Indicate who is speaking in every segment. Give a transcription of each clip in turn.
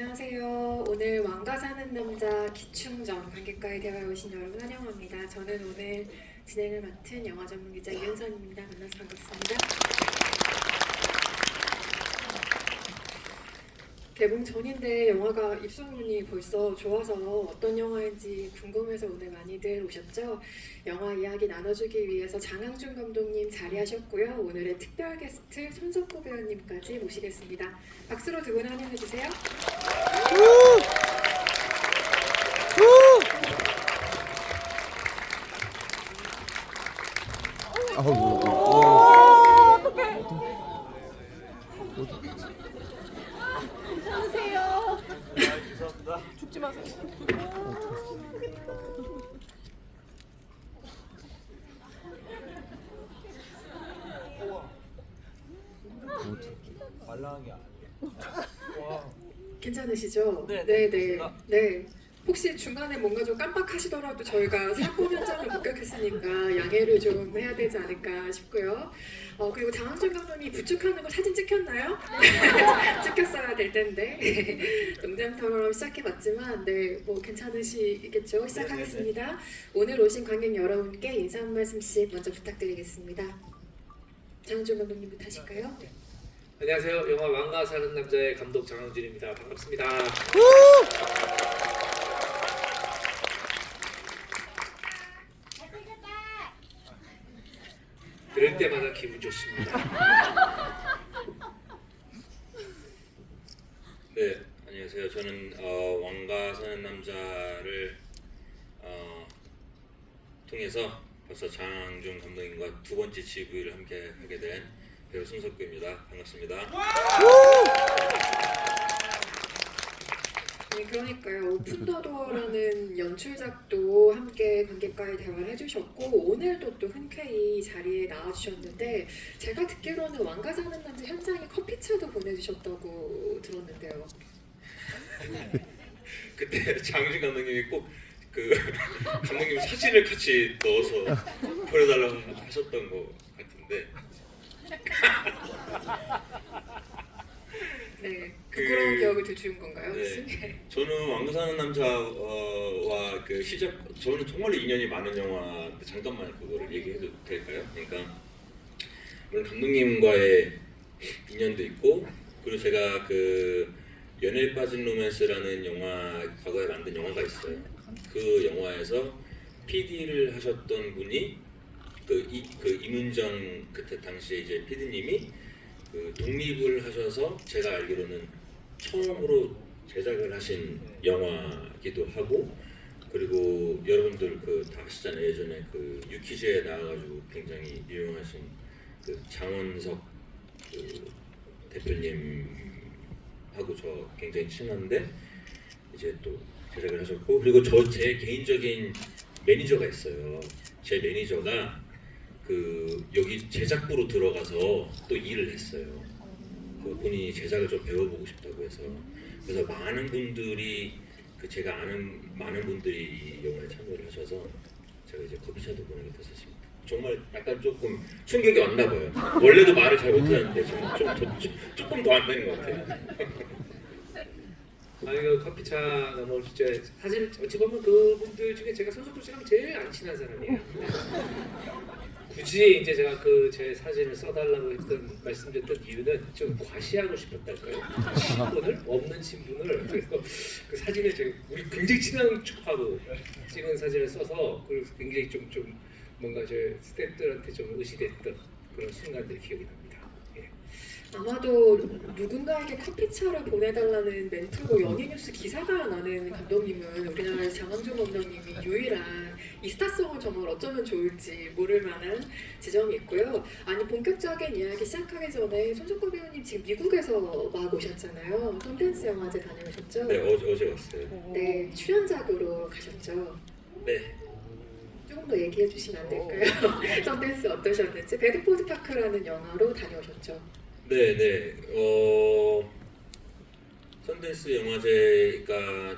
Speaker 1: 안녕하세요. 오늘 왕가 사는 남자 기충전 관객과의 대화에 오신 여러분 환영합니다. 저는 오늘 진행을 맡은 영화 전문 기자 이은선입니다. 만나서 반갑습니다. 개봉 전인데 영화가 입소문이 벌써 좋아서 어떤 영화인지 궁금해서 오늘 많이들 오셨죠? 영화 이야기 나눠주기 위해서 장항준 감독님 자리하셨고요. 오늘의 특별 게스트 손석구 배우님까지 모시겠습니다. 박수로 두 분 환영해주세요.
Speaker 2: 괜찮으세요?
Speaker 3: 죄송합니다.
Speaker 2: 죽지 마세요.
Speaker 3: 말랑한 게 아니에요. 와.
Speaker 1: 괜찮으시죠?
Speaker 3: 네,
Speaker 1: 네.
Speaker 3: 좋습니다.
Speaker 1: 네. 혹시 중간에 뭔가 좀 깜빡하시더라도 저희가 사고 현장을 목격했으니까 양해를 좀 해야 되지 않을까 싶고요. 그리고 장항준 감독님이 부축하는 거 사진 찍혔나요? 찍혔어야 될 텐데 농담처럼 시작해봤지만 뭐 괜찮으시겠죠? 시작하겠습니다. 오늘 오신 관객 여러분께 인사 한 말씀씩 먼저 부탁드리겠습니다. 장항준 감독님부터 하실까요?
Speaker 3: 안녕하세요. 영화 왕가 사는 남자의 감독 장항준입니다. 반갑습니다. 들을 때마다 기분 좋습니다.
Speaker 4: 네, 안녕하세요. 저는 왕가 사는 남자를 통해서 벌써 장항준 감독님과 두 번째 지부를 함께 하게 된 배우 손석구입니다. 반갑습니다.
Speaker 1: 네, 그러니까요. 오픈 더 도어라는 연출작도 함께 관객과의 대화를 해주셨고 오늘도 또 흔쾌히 자리에 나와주셨는데 제가 듣기로는 왕가 사는 남자 현장에 커피차도 보내주셨다고 들었는데요.
Speaker 4: 그때 장항준 감독님이 꼭 그 감독님 사진을 같이 넣어서 보내달라고 하셨던 것 같은데
Speaker 1: 네, 부끄러운 기억을 되주는 건가요 혹시?
Speaker 4: 저는 왕가 사는 남자와 그 시작 저는 정말로 인연이 많은 영화인데 잠깐만 그거를 얘기해도 될까요? 그러니까 물론 감독님과의 인연도 있고 그리고 제가 그 연애에 빠진 로맨스라는 영화 과거에 만든 영화가 있어요. 그 영화에서 PD를 하셨던 분이 그 임은정 그때 당시에 이제 PD님이 그 독립을 하셔서 제가 알기로는 처음으로 제작을 하신 영화기도 하고 그리고 여러분들 그 다 아시잖아요. 예전에 그 유퀴즈에 나와가지고 굉장히 유명하신 그 장원석 그 대표님하고 저 굉장히 친한데 이제 또 제작을 하셨고 그리고 제 개인적인 매니저가 있어요. 제 매니저가 그 여기 제작부로 들어가서 또 일을 했어요. 그분이 제작을 좀 배워보고 싶다고 해서 그래서 많은 분들이 그 제가 아는 많은 분들이 이 영화에 참여를 하셔서 제가 이제 커피차도 보내게 됐었습니다. 정말 약간 조금 충격이 왔나 봐요. 원래도 말을 잘 못하는데 지금 조금 더 안 되는 것 같아요.
Speaker 3: 아니 그 커피차 너무 진짜 사실 어찌 보면 그분들 중에 제가 손석구 씨랑 제일 안 친한 사람이에요. 굳이 이제 제가 그 제 사진을 써달라고 말씀드렸던 이유는 좀 과시하고 싶었달까요? 친분을 없는 친분을 그래서 그 사진을 제가 우리 굉장히 친한 척하고 찍은 사진을 써서 그리고 굉장히 좀 뭔가 제 스태프들한테 좀 의시됐던 그런 순간들이 기억이 납니다. 예.
Speaker 1: 아마도 누군가에게 커피차를 보내달라는 멘트로 연예뉴스 기사가 나는 감독님은 우리나라의 장항준 감독님이 유일한 이 스타성을 정말 어쩌면 좋을지 모를 만한 지점이 있고요. 아니 본격적인 이야기 시작하기 전에 손석구 배우님 지금 미국에서 막 오셨잖아요. 썬댄스 영화제 다녀오셨죠?
Speaker 4: 네, 어제 왔어요.
Speaker 1: 네, 출연작으로 가셨죠.
Speaker 4: 네.
Speaker 1: 조금 더 얘기해 주시면 안 될까요? 썬댄스 어떠셨는지. 배드포드 파크라는 영화로 다녀오셨죠.
Speaker 4: 네네. 썬댄스 영화제가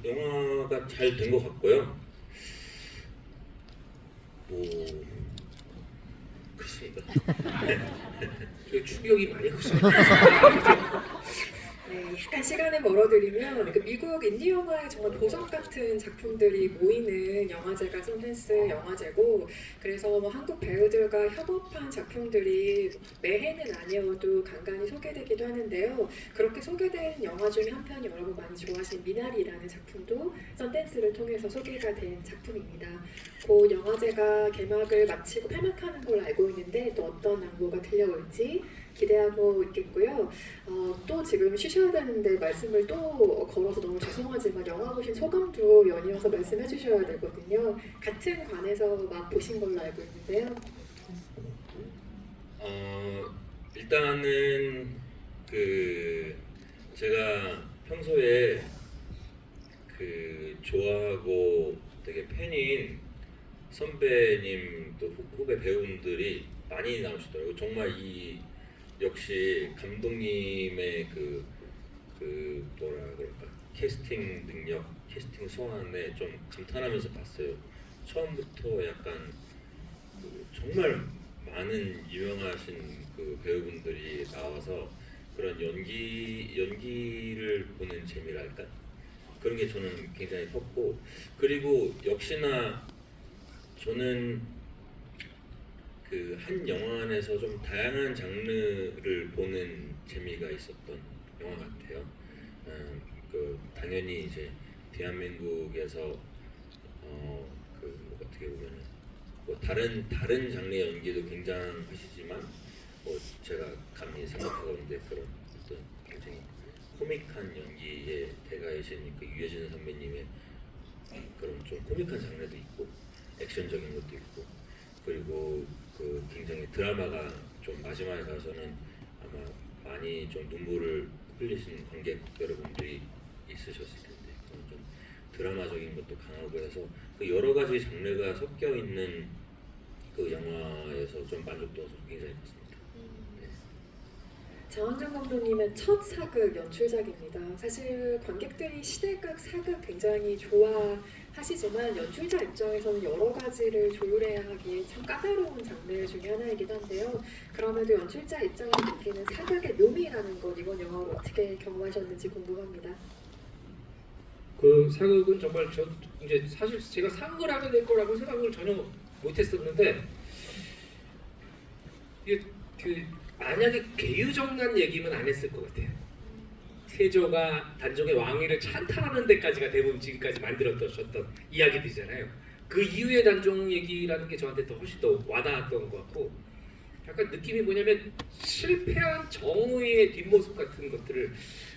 Speaker 4: 영화가 잘 된 것 같고요. 그렇습니다.
Speaker 3: 저 충격이 많이 크시네요.
Speaker 1: 네, 약간 시간을 멀어드리면 그 미국 인디 영화의 정말 보석 같은 작품들이 모이는 영화제가 선댄스 영화제고, 그래서 뭐 한국 배우들과 협업한 작품들이 매해는 아니어도 간간히 소개되기도 하는데요. 그렇게 소개된 영화 중에 한 편이 여러분 많이 좋아하신 미나리라는 작품도 선댄스를 통해서 소개가 된 작품입니다. 곧 영화제가 개막을 마치고 폐막하는 걸로 알고 있는데 또 어떤 낭보가 들려올지 기대하고 있겠고요. 또 지금 쉬셔야 되는데 말씀을 또 걸어서 너무 죄송하지만 영화 보신 소감도 연이어서 말씀해 주셔야 되거든요. 같은 관에서 막 보신 걸로 알고 있는데요.
Speaker 4: 일단은 그 제가 평소에 그 좋아하고 되게 팬인 선배님 또 후배 배우분들이 많이 나오시더라고요. 정말 이 역시 감독님의 그 뭐라 그럴까, 캐스팅 능력, 캐스팅 소환에 좀 감탄하면서 봤어요. 처음부터 약간 그 정말 많은 유명하신 그 배우분들이 나와서 그런 연기를 보는 재미랄까, 그런 게 저는 굉장히 컸고, 그리고 역시나 저는 그 한 영화 안에서 좀 다양한 장르를 보는 재미가 있었던 영화 같아요. 그 당연히 이제 대한민국에서 그 어떻게 보면은 뭐 다른 장르의 연기도 굉장하시지만 뭐 제가 감히 생각하고 있는데 그런 어떤 굉장히 코믹한 연기의 대가이신 그 유해진 선배님의 그런 좀 코믹한 장르도 있고 액션적인 것도 있고, 그리고 그 굉장히 드라마가 좀 마지막에 가서는 아마 많이 좀 눈물을 흘리신 관객 여러분들이 있으셨을 텐데, 그런 좀 드라마적인 것도 강하고 해서 그 여러 가지 장르가 섞여 있는 그 영화에서 좀 만족도가 굉장히 컸습니다.
Speaker 1: 장원정 감독님의 첫 사극 연출작입니다. 사실 관객들이 시대극, 사극 굉장히 좋아하시지만 연출자 입장에서는 여러 가지를 조율해야 하기에 참 까다로운 장르 중에 하나이긴 한데요. 그럼에도 연출자 입장에서 느끼는 사극의 묘미라는 것, 이번 영화로 어떻게 경험하셨는지 궁금합니다.
Speaker 3: 그 사극은 정말 저 이제 사실 제가 사극을 하게 될 거라고 생각을 전혀 못했었는데, 이게 그 만약에 계유정난 얘기면 안 했을 것 같아요. 세조가 단종의 왕위를 찬탈하는 데까지가 대부분 지금까지 만들었던 이야기들이잖아요. 그 이후의 단종 얘기라는 게 저한테 더 훨씬 더 와닿았던 것 같고, 약간 느낌이 뭐냐면 실패한 정의의 뒷모습 같은 것들을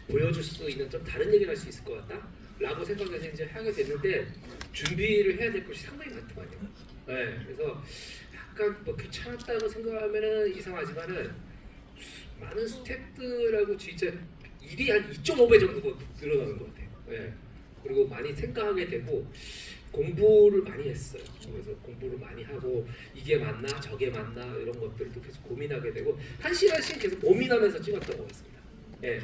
Speaker 3: 보여줄 수 있는 좀 다른 얘기를 할 수 있을 것 같다 라고 생각해서 이제 하게 됐는데, 준비를 해야 될 것이 상당히 많더만요. 네, 그래서 약간 뭐 귀찮았다고 생각하면은 이상하지만은 많은 스태프들하고 진짜 일이 한 2.5배 정도 늘어나는 것 같아요. 네. 그리고 많이 생각하게 되고 공부를 많이 했어요. 그래서 공부를 많이 하고 이게 맞나 저게 맞나 이런 것들도 계속 고민하게 되고 1시간씩 계속 고민하면서 찍었던 것 같습니다. 네.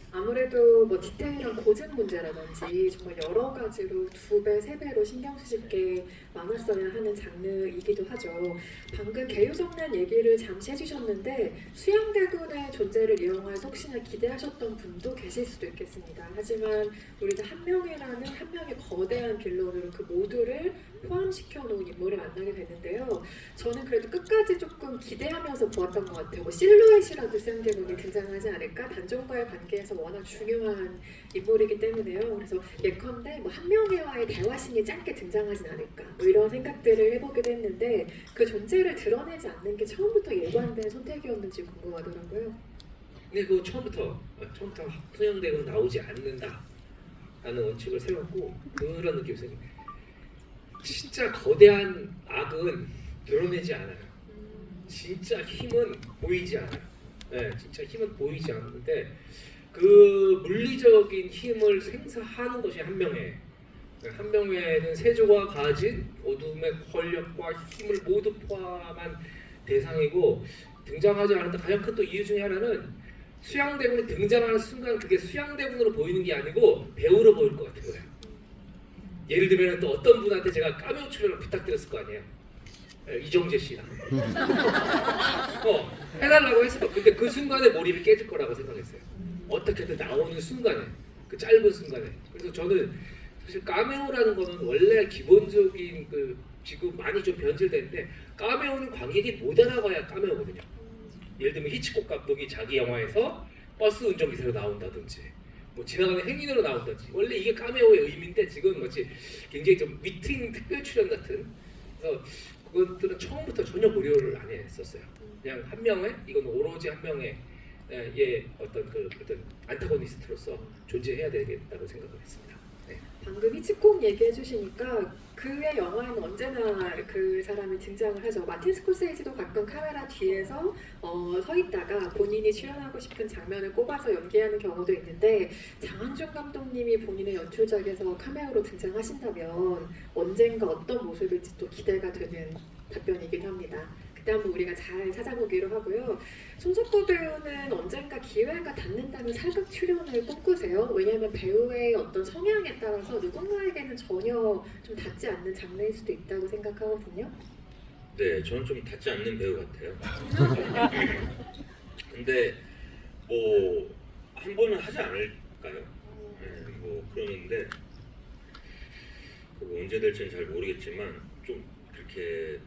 Speaker 1: 아무래도 뭐 디테일한 고증 문제라든지 정말 여러 가지로 2배, 3배로 신경 쓰실 게 많았어야 하는 장르이기도 하죠. 방금 개유정난 얘기를 잠시 해주셨는데 수양대군의 존재를 이용해서 혹시나 기대하셨던 분도 계실 수도 있겠습니다. 하지만 우리는 한명이라는 한 명의 거대한 빌런으로 그 모두를 포함시켜 놓은 인물을 만나게 됐는데요. 저는 그래도 끝까지 조금 기대하면서 보았던 것 같아요. 뭐 실루엣이라도 수양대군이 등장하지 않을까? 단종과의 관계에서 워낙 중요한 인물이기 때문에요. 그래서 예컨대 뭐 한명회와의 대화신이 짧게 등장하진 않을까? 뭐 이런 생각들을 해보기도 했는데 그 존재를 드러내지 않는 게 처음부터 예고된 선택이었는지 궁금하더라고요.
Speaker 3: 근데 그 처음부터 수양대군 나오지 않는다 라는 원칙을 세웠고 그런 느낌이 있어요. 진짜 거대한 악은 드러내지 않아요. 진짜 힘은 보이지 않아요. 네, 진짜 힘은 보이지 않는데 그 물리적인 힘을 생사하는 것이 한명회는 세조가 가진 어둠의 권력과 힘을 모두 포함한 대상이고, 등장하지 않았던 가장 큰 또 이유 중에 하나는 수양대군이 등장하는 순간 그게 수양대군으로 보이는 게 아니고 배우로 보일 것 같은 거예요. 예를 들면 또 어떤 분한테 제가 카메오 출연을 부탁드렸을 거 아니에요. 이정재 씨랑 해달라고 했어. 근데 그 순간에 몰입이 깨질 거라고 생각했어요. 어떻게든 나오는 순간에, 그 짧은 순간에. 그래서 저는 사실 카메오라는 거는 원래 기본적인 그 지금 많이 좀 변질됐는데 카메오는 관객이 못 알아봐야 카메오거든요. 예를 들면 히치콕 감독이 자기 영화에서 버스 운전기사로 나온다든지 뭐 지나가는 행인으로 나온다든지 원래 이게 카메오의 의미인데 지금 마치 굉장히 좀 미팅 특별 출연 같은. 그래서 그것들은 처음부터 전혀 고려를 안 했었어요. 그냥 한 명의 이건 오로지 한 명의 어떤 안타고니스트로서 존재해야 되겠다고 생각을 했습니다. 네.
Speaker 1: 방금 히치콕 얘기해 주시니까 그의 영화에는 언제나 그 사람이 등장을 하죠. 마틴 스콜세이지도 가끔 카메라 뒤에서 서 있다가 본인이 출연하고 싶은 장면을 꼽아서 연기하는 경우도 있는데 장항준 감독님이 본인의 연출작에서 카메오로 등장하신다면 언젠가 어떤 모습일지 또 기대가 되는 답변이기도 합니다. 그때 한번 우리가 잘 찾아보기로 하고요. 손석구 배우는 언젠가 기회가 닿는다면 살각 출연을 꿈꾸세요? 왜냐하면 배우의 어떤 성향에 따라서 누군가에게는 전혀 좀 닿지 않는 장르일 수도 있다고 생각하거든요.
Speaker 4: 네, 저는 좀 닿지 않는 배우 같아요. 근데 뭐 한 번은 하지 않을까요? 네, 뭐 그러는데 그거 언제 될지는 잘 모르겠지만 좀 그렇게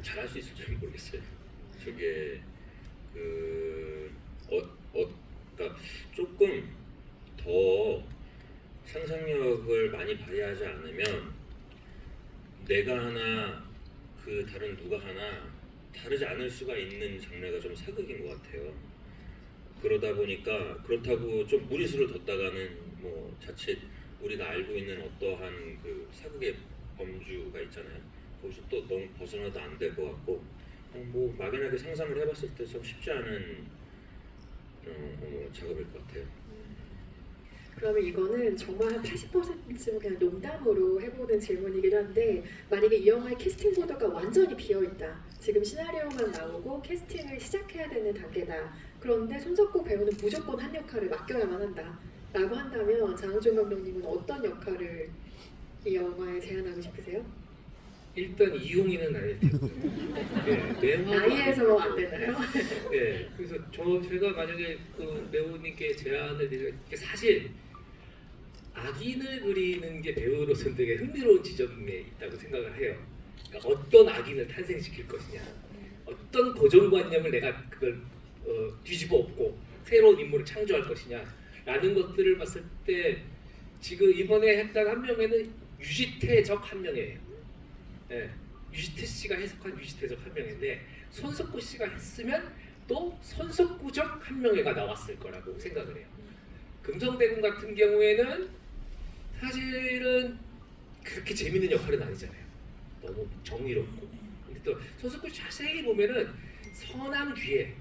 Speaker 4: 잘할 수 있을지 모르겠어요. 저게 그러니까 조금 더 상상력을 많이 발휘하지 않으면 내가 하나 그 다른 누가 하나 다르지 않을 수가 있는 장르가 좀 사극인 것 같아요. 그러다 보니까 그렇다고 좀 무리수를 뒀다가는 뭐 자칫 우리가 알고 있는 어떠한 그 사극의 범주가 있잖아요. 거기서 또 너무 벗어나도 안 될 것 같고 뭐 막연하게 상상을 해봤을 때 좀 쉽지 않은 작업일 것 같아요.
Speaker 1: 그러면 이거는 정말 한 80%쯤 그냥 농담으로 해보는 질문이긴 한데 만약에 이 영화의 캐스팅 보드가 완전히 비어있다. 지금 시나리오만 나오고 캐스팅을 시작해야 되는 단계다. 그런데 손석구 배우는 무조건 한 역할을 맡겨야만 한다. 라고 한다면 장항준 감독님은 어떤 역할을 이 영화에 제안하고 싶으세요?
Speaker 3: 일단 이용이는 아닐 테고요. 네,
Speaker 1: 나이에서 안 되나요?
Speaker 3: 네, 그래서 제가 만약에 그 배우님께 제안을 드리면 사실 악인을 그리는 게 배우로서는 되게 흥미로운 지점에 있다고 생각을 해요. 그러니까 어떤 악인을 탄생시킬 것이냐, 어떤 고정관념을 내가 그걸 뒤집어 엎고 새로운 인물을 창조할 것이냐라는 것들을 봤을 때 지금 이번에 했던 한 명에는 유지태적 한 명이에요. 네, 유지태 씨가 해석한 유지태적 한 명인데 손석구 씨가 했으면 또 손석구적 한 명애가 나왔을 거라고 생각을 해요. 금성대군 같은 경우에는 사실은 그렇게 재밌는 역할은 아니잖아요. 너무 정의롭고. 근데 또 손석구 자세히 보면은 선한 뒤에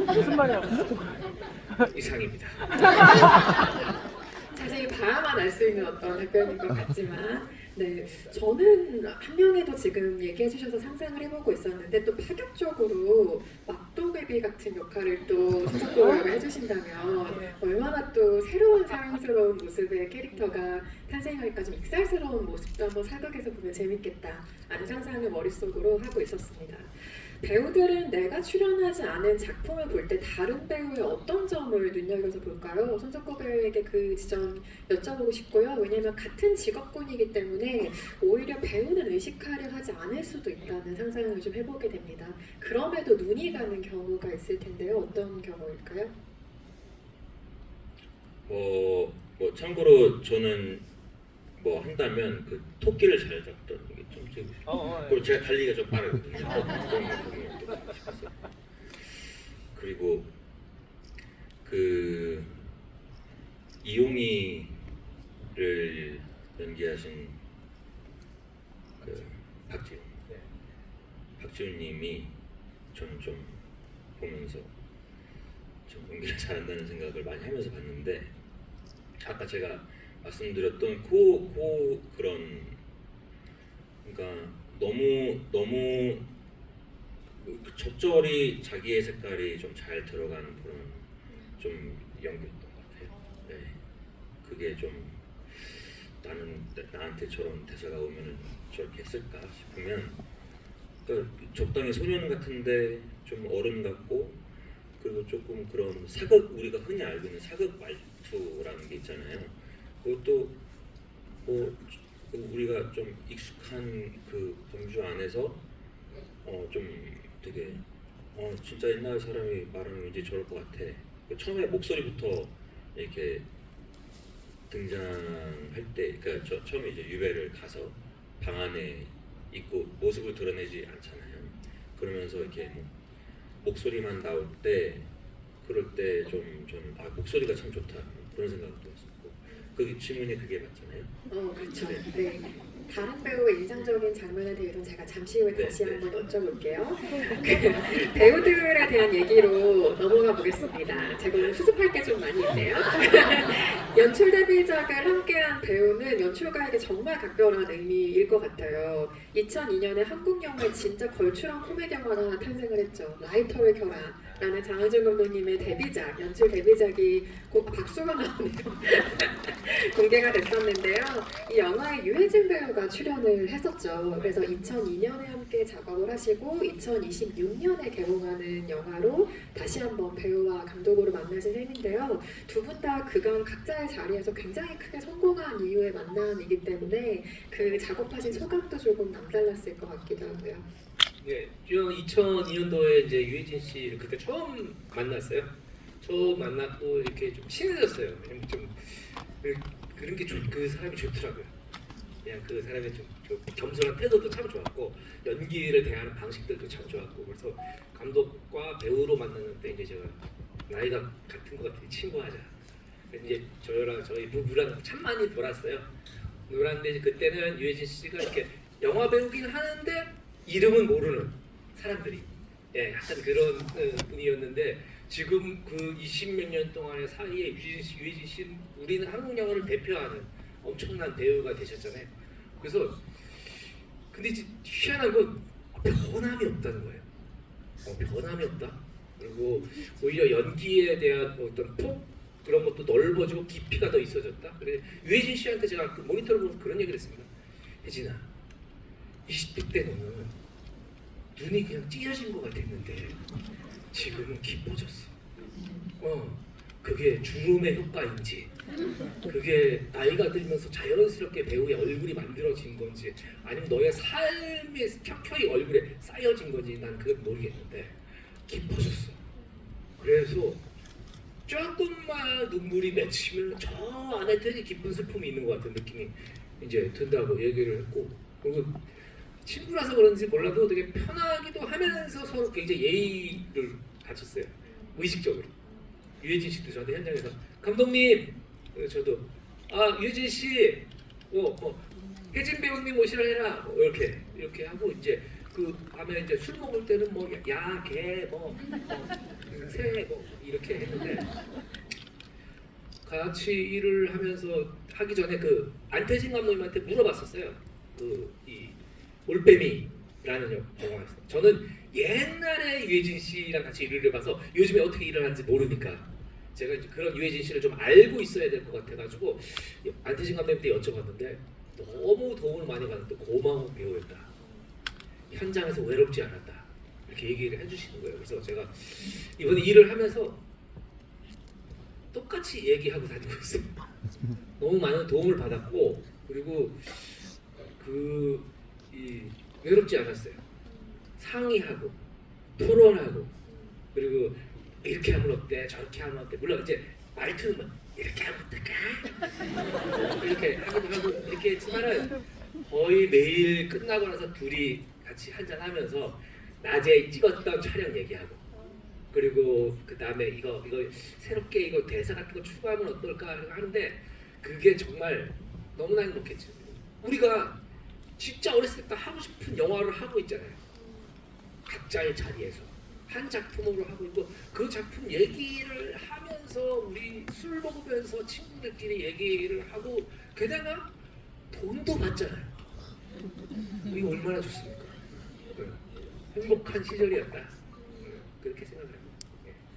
Speaker 2: 무슨 말이야?
Speaker 3: 이상입니다.
Speaker 1: 자세히 봐야만 알 수 있는 어떤 답변인 것 같지만 네, 저는 한 명에도 지금 얘기해 주셔서 상상을 해보고 있었는데 또 파격적으로 막도개비 같은 역할을 또 손석구가 해주신다면 얼마나 또 새로운 사랑스러운 모습의 캐릭터가 탄생할까 좀 익살스러운 모습도 한번 사극에서 보면 재밌겠다 라는 상상을 머릿속으로 하고 있었습니다. 배우들은 내가 출연하지 않은 작품을 볼 때 다른 배우의 어떤 점을 눈여겨서 볼까요? 손석구 배우에게 그 지점 여쭤보고 싶고요. 왜냐하면 같은 직업군이기 때문에 오히려 배우는 의식하려 하지 않을 수도 있다는 상상을 좀 해보게 됩니다. 그럼에도 눈이 가는 경우가 있을 텐데요. 어떤 경우일까요?
Speaker 4: 뭐 참고로 저는 뭐 한다면 그 토끼를 잘 잡던 게 좀 찍고 싶어요. 그리고 제가 달리기가 좀 빠르거든요. 그리고 그 이용이를 연기하신 그 박지훈님이 저는 좀 보면서 좀 연기를 잘한다는 생각을 많이 하면서 봤는데 아까 제가 말씀드렸던 그런 그러니까 너무 적절히 자기의 색깔이 좀 잘 들어간 그런 좀 연기였던 것 같아요. 네, 그게 좀 나한테 저런 대사가 오면은 저렇게 했을까 싶으면 그러니까 적당히 소년 같은데 좀 어른 같고 그리고 조금 그런 사극 우리가 흔히 알고 있는 사극 말투라는 게 있잖아요. 그것도 뭐 우리가 좀 익숙한 그 범주 안에서 좀 되게 진짜 옛날 사람이 말하면 이제 저럴 것 같아. 처음에 목소리부터 이렇게 등장할 때, 그러니까 처음에 이제 유배를 가서 방 안에 있고 모습을 드러내지 않잖아요. 그러면서 이렇게 뭐 목소리만 나올 때, 그럴 때 목소리가 참 좋다 그런 생각도 했었고, 그 질문이 그게 맞잖아요.
Speaker 1: 그렇죠. 네. 다른 배우의 인상적인 장면에 대해서는 제가 잠시 후에 다시 한번 여쭤볼게요. 그 배우들에 대한 얘기로 넘어가 보겠습니다. 제가 오늘 수습할 게 좀 많이 있네요. 연출 데뷔작을 함께한 배우는 연출가에게 정말 각별한 의미일 것 같아요. 2002년에 한국 영화에 진짜 걸출한 코미디 영화가 하나 탄생을 했죠. 라이터를 켜라 라는 장항준 감독님의 데뷔작, 연출 데뷔작이 곧 박수가 나오네요. 공개가 됐었는데요. 이 영화에 유해진 배우가 출연을 했었죠. 그래서 2002년에 함께 작업을 하시고 2026년에 개봉하는 영화로 다시 한번 배우와 감독으로 만나신 셈인데요. 두 분 다 그간 각자의 자리에서 굉장히 크게 성공한 이후의 만남이기 때문에 그 작업하신 소감도 조금 남달랐을 것 같기도 하고요.
Speaker 3: 네, 2002년도에 이제 유해진 씨를 그때 처음 만났어요. 처음 만났고 이렇게 좀 친해졌어요. 왜냐면 좀 그런 게 그 사람이 좋더라고요. 그냥 그 사람의 좀 겸손한 태도도 참 좋았고 연기를 대하는 방식들도 참 좋았고 그래서 감독과 배우로 만났는데 이제 제가 나이가 같은 것 같으니 친구하자. 그래서 이제 저랑 저희 부부랑 참 많이 놀았어요. 놀았는데 이제 그때는 유해진 씨가 이렇게 영화 배우긴 하는데 이름은 모르는 사람들이 약간 그런 분이었는데 지금 그 20몇 년 동안의 사이에 유해진 씨는 우리는 한국 영화를 대표하는 엄청난 배우가 되셨잖아요. 그래서 근데 이제 희한한 건 변함이 없다는 거예요. 변함이 없다. 그리고 오히려 연기에 대한 어떤 폭 그런 것도 넓어지고 깊이가 더 있어졌다. 그래서 유해진 씨한테 제가 그 모니터를 보면서 그런 얘기를 했습니다. 혜진아, 20대 때 너는 눈이 그냥 찢어진 것 같았는데 지금은 깊어졌어. 그게 주름의 효과인지 그게 나이가 들면서 자연스럽게 배우의 얼굴이 만들어진 건지 아니면 너의 삶의 켜켜이 얼굴에 쌓여진 건지 난 그걸 모르겠는데 깊어졌어. 그래서 조금만 눈물이 맺히면 저 안에 되게 깊은 슬픔이 있는 것 같은 느낌이 이제 든다고 얘기를 했고 그리고 친구라서 그런지 몰라도 되게 편하기도 하면서 서로 굉장히 예의를 갖췄어요. 의식적으로. 유해진 씨도 저한테 현장에서 감독님, 저도 유해진 씨, 혜진 배우님 오시라 해라 이렇게 하고 이제 그 밤에 이제 술 먹을 때는 뭐 야, 개, 새 이렇게 했는데 같이 일을 하면서 하기 전에 그 안태진 감독님한테 물어봤었어요. 이 올빼미라는 영화였어요. 저는 옛날에 유해진 씨랑 같이 일을 해봐서 요즘에 어떻게 일을 하는지 모르니까 제가 이제 그런 유해진 씨를 좀 알고 있어야 될 것 같아가지고 안태진 감독님한테 여쭤봤는데 너무 도움을 많이 받았고 고마운 배우였다. 현장에서 외롭지 않았다. 이렇게 얘기를 해주시는 거예요. 그래서 제가 이번에 일을 하면서 똑같이 얘기하고 다니고 있어요. 너무 많은 도움을 받았고 그리고 외롭지 않았어요. 상의하고 토론하고 그리고 이렇게 하면 어때 저렇게 하면 어때 물론 이제 말투는 막 이렇게 하면 어떨까 이렇게 하기도 하고 이렇게 했지만은 거의 매일 끝나고 나서 둘이 같이 한잔하면서 낮에 찍었던 촬영 얘기하고 그리고 그 다음에 이거 새롭게 이거 대사 같은 거 추가하면 어떨까 하는데 그게 정말 너무나 행복했죠. 우리가 진짜 어렸을 때 하고 싶은 영화를 하고 있잖아요. 각자의 자리에서 한 작품으로 하고 있고 그 작품 얘기를 하면서 우리 술 먹으면서 친구들끼리 얘기를 하고 게다가 돈도 받잖아요. 이게 얼마나 좋습니까? 행복한 시절이었다. 그렇게 생각합니다.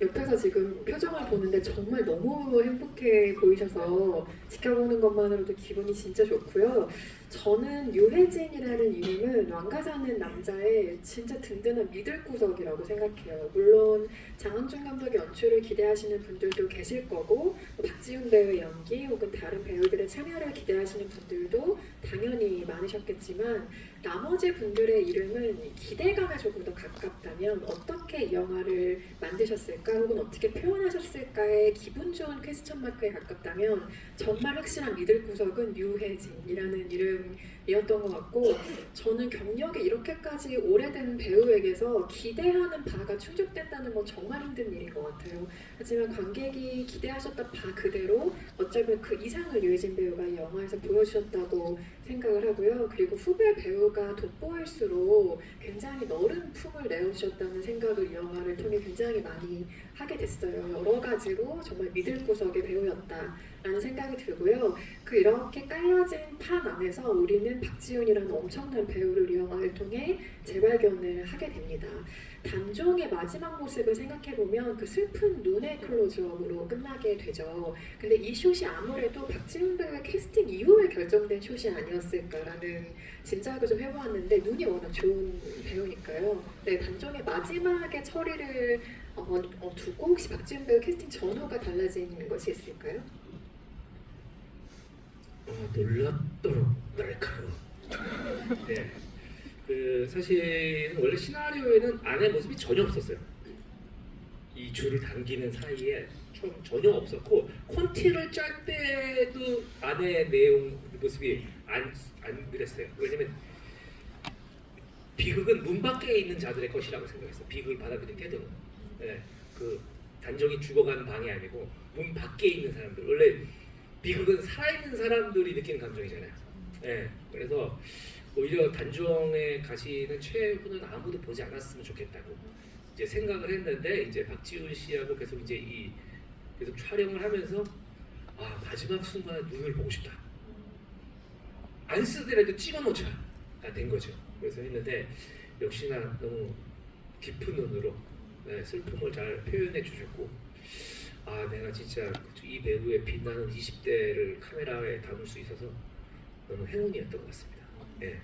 Speaker 1: 옆에서 지금 표정을 보는데 정말 너무 행복해 보이셔서 지켜보는 것만으로도 기분이 진짜 좋고요. 저는 유해진이라는 이름은 왕가 사는 남자의 진짜 든든한 미들 구석이라고 생각해요. 물론 장항준 감독의 연출을 기대하시는 분들도 계실 거고 또 박지훈 배우의 연기 혹은 다른 배우들의 참여를 기대하시는 분들도 당연히 많으셨겠지만 나머지 분들의 이름은 기대감에 조금 더 가깝다면 어떻게 이 영화를 만드셨을까 혹은 어떻게 표현하셨을까의 기분 좋은 퀘스천 마크에 가깝다면 정말 확실한 믿을 구석은 유해진이라는 이름이었던 것 같고 저는 경력이 이렇게까지 오래된 배우에게서 기대하는 바가 충족된다는 건 정말 힘든 일인 것 같아요. 하지만 관객이 기대하셨던 바 그대로 어쩌면 그 이상을 유해진 배우가 이 영화에서 보여주셨다고 생각을 하고요. 그리고 후배 배우가 돋보일수록 굉장히 너른 품을 내어주셨다는 생각을 이 영화를 통해 굉장히 많이 하게 됐어요. 여러 가지로 정말 믿을 구석의 배우였다라는 생각이 들고요. 그 이렇게 깔려진 판 안에서 우리는 박지훈이라는 엄청난 배우를 이 영화를 통해 재발견을 하게 됩니다. 단종의 마지막 모습을 생각해보면 그 슬픈 눈의 클로즈업으로 끝나게 되죠. 근데 이 숏이 아무래도 박지훈 배우의 캐스팅 이후에 결정된 숏이 아니었을까라는 짐작을 좀 해보았는데 눈이 워낙 좋은 배우니까요. 네, 단종의 마지막에 처리를 두고 혹시 박지훈 배우 캐스팅 전후가 달라진 것이 있을까요?
Speaker 3: 놀랍도록 날카로워. 네. 그 사실 원래 시나리오에는 아내 모습이 전혀 없었어요. 이 줄을 당기는 사이에 전혀 없었고 콘티를 짤 때도 아내 내용 모습이 안 그랬어요. 왜냐면 비극은 문 밖에 있는 자들의 것이라고 생각했어. 비극을 받아들인 태도는. 네. 그 단정이 죽어가는 방이 아니고 문 밖에 있는 사람들. 원래 비극은 살아있는 사람들이 느끼는 감정이잖아요. 네. 그래서 오히려 단종에 가시는 최후는 아무도 보지 않았으면 좋겠다고 이제 생각을 했는데 이제 박지훈 씨하고 계속 이제 계속 촬영을 하면서 마지막 순간에 눈을 보고 싶다. 안 쓰더라도 찍어놓자가 된 거죠. 그래서 했는데 역시나 너무 깊은 눈으로 슬픔을 잘 표현해 주셨고 내가 진짜 이 배우의 빛나는 20대를 카메라에 담을 수 있어서 너무 행운이었던 것 같습니다. 네.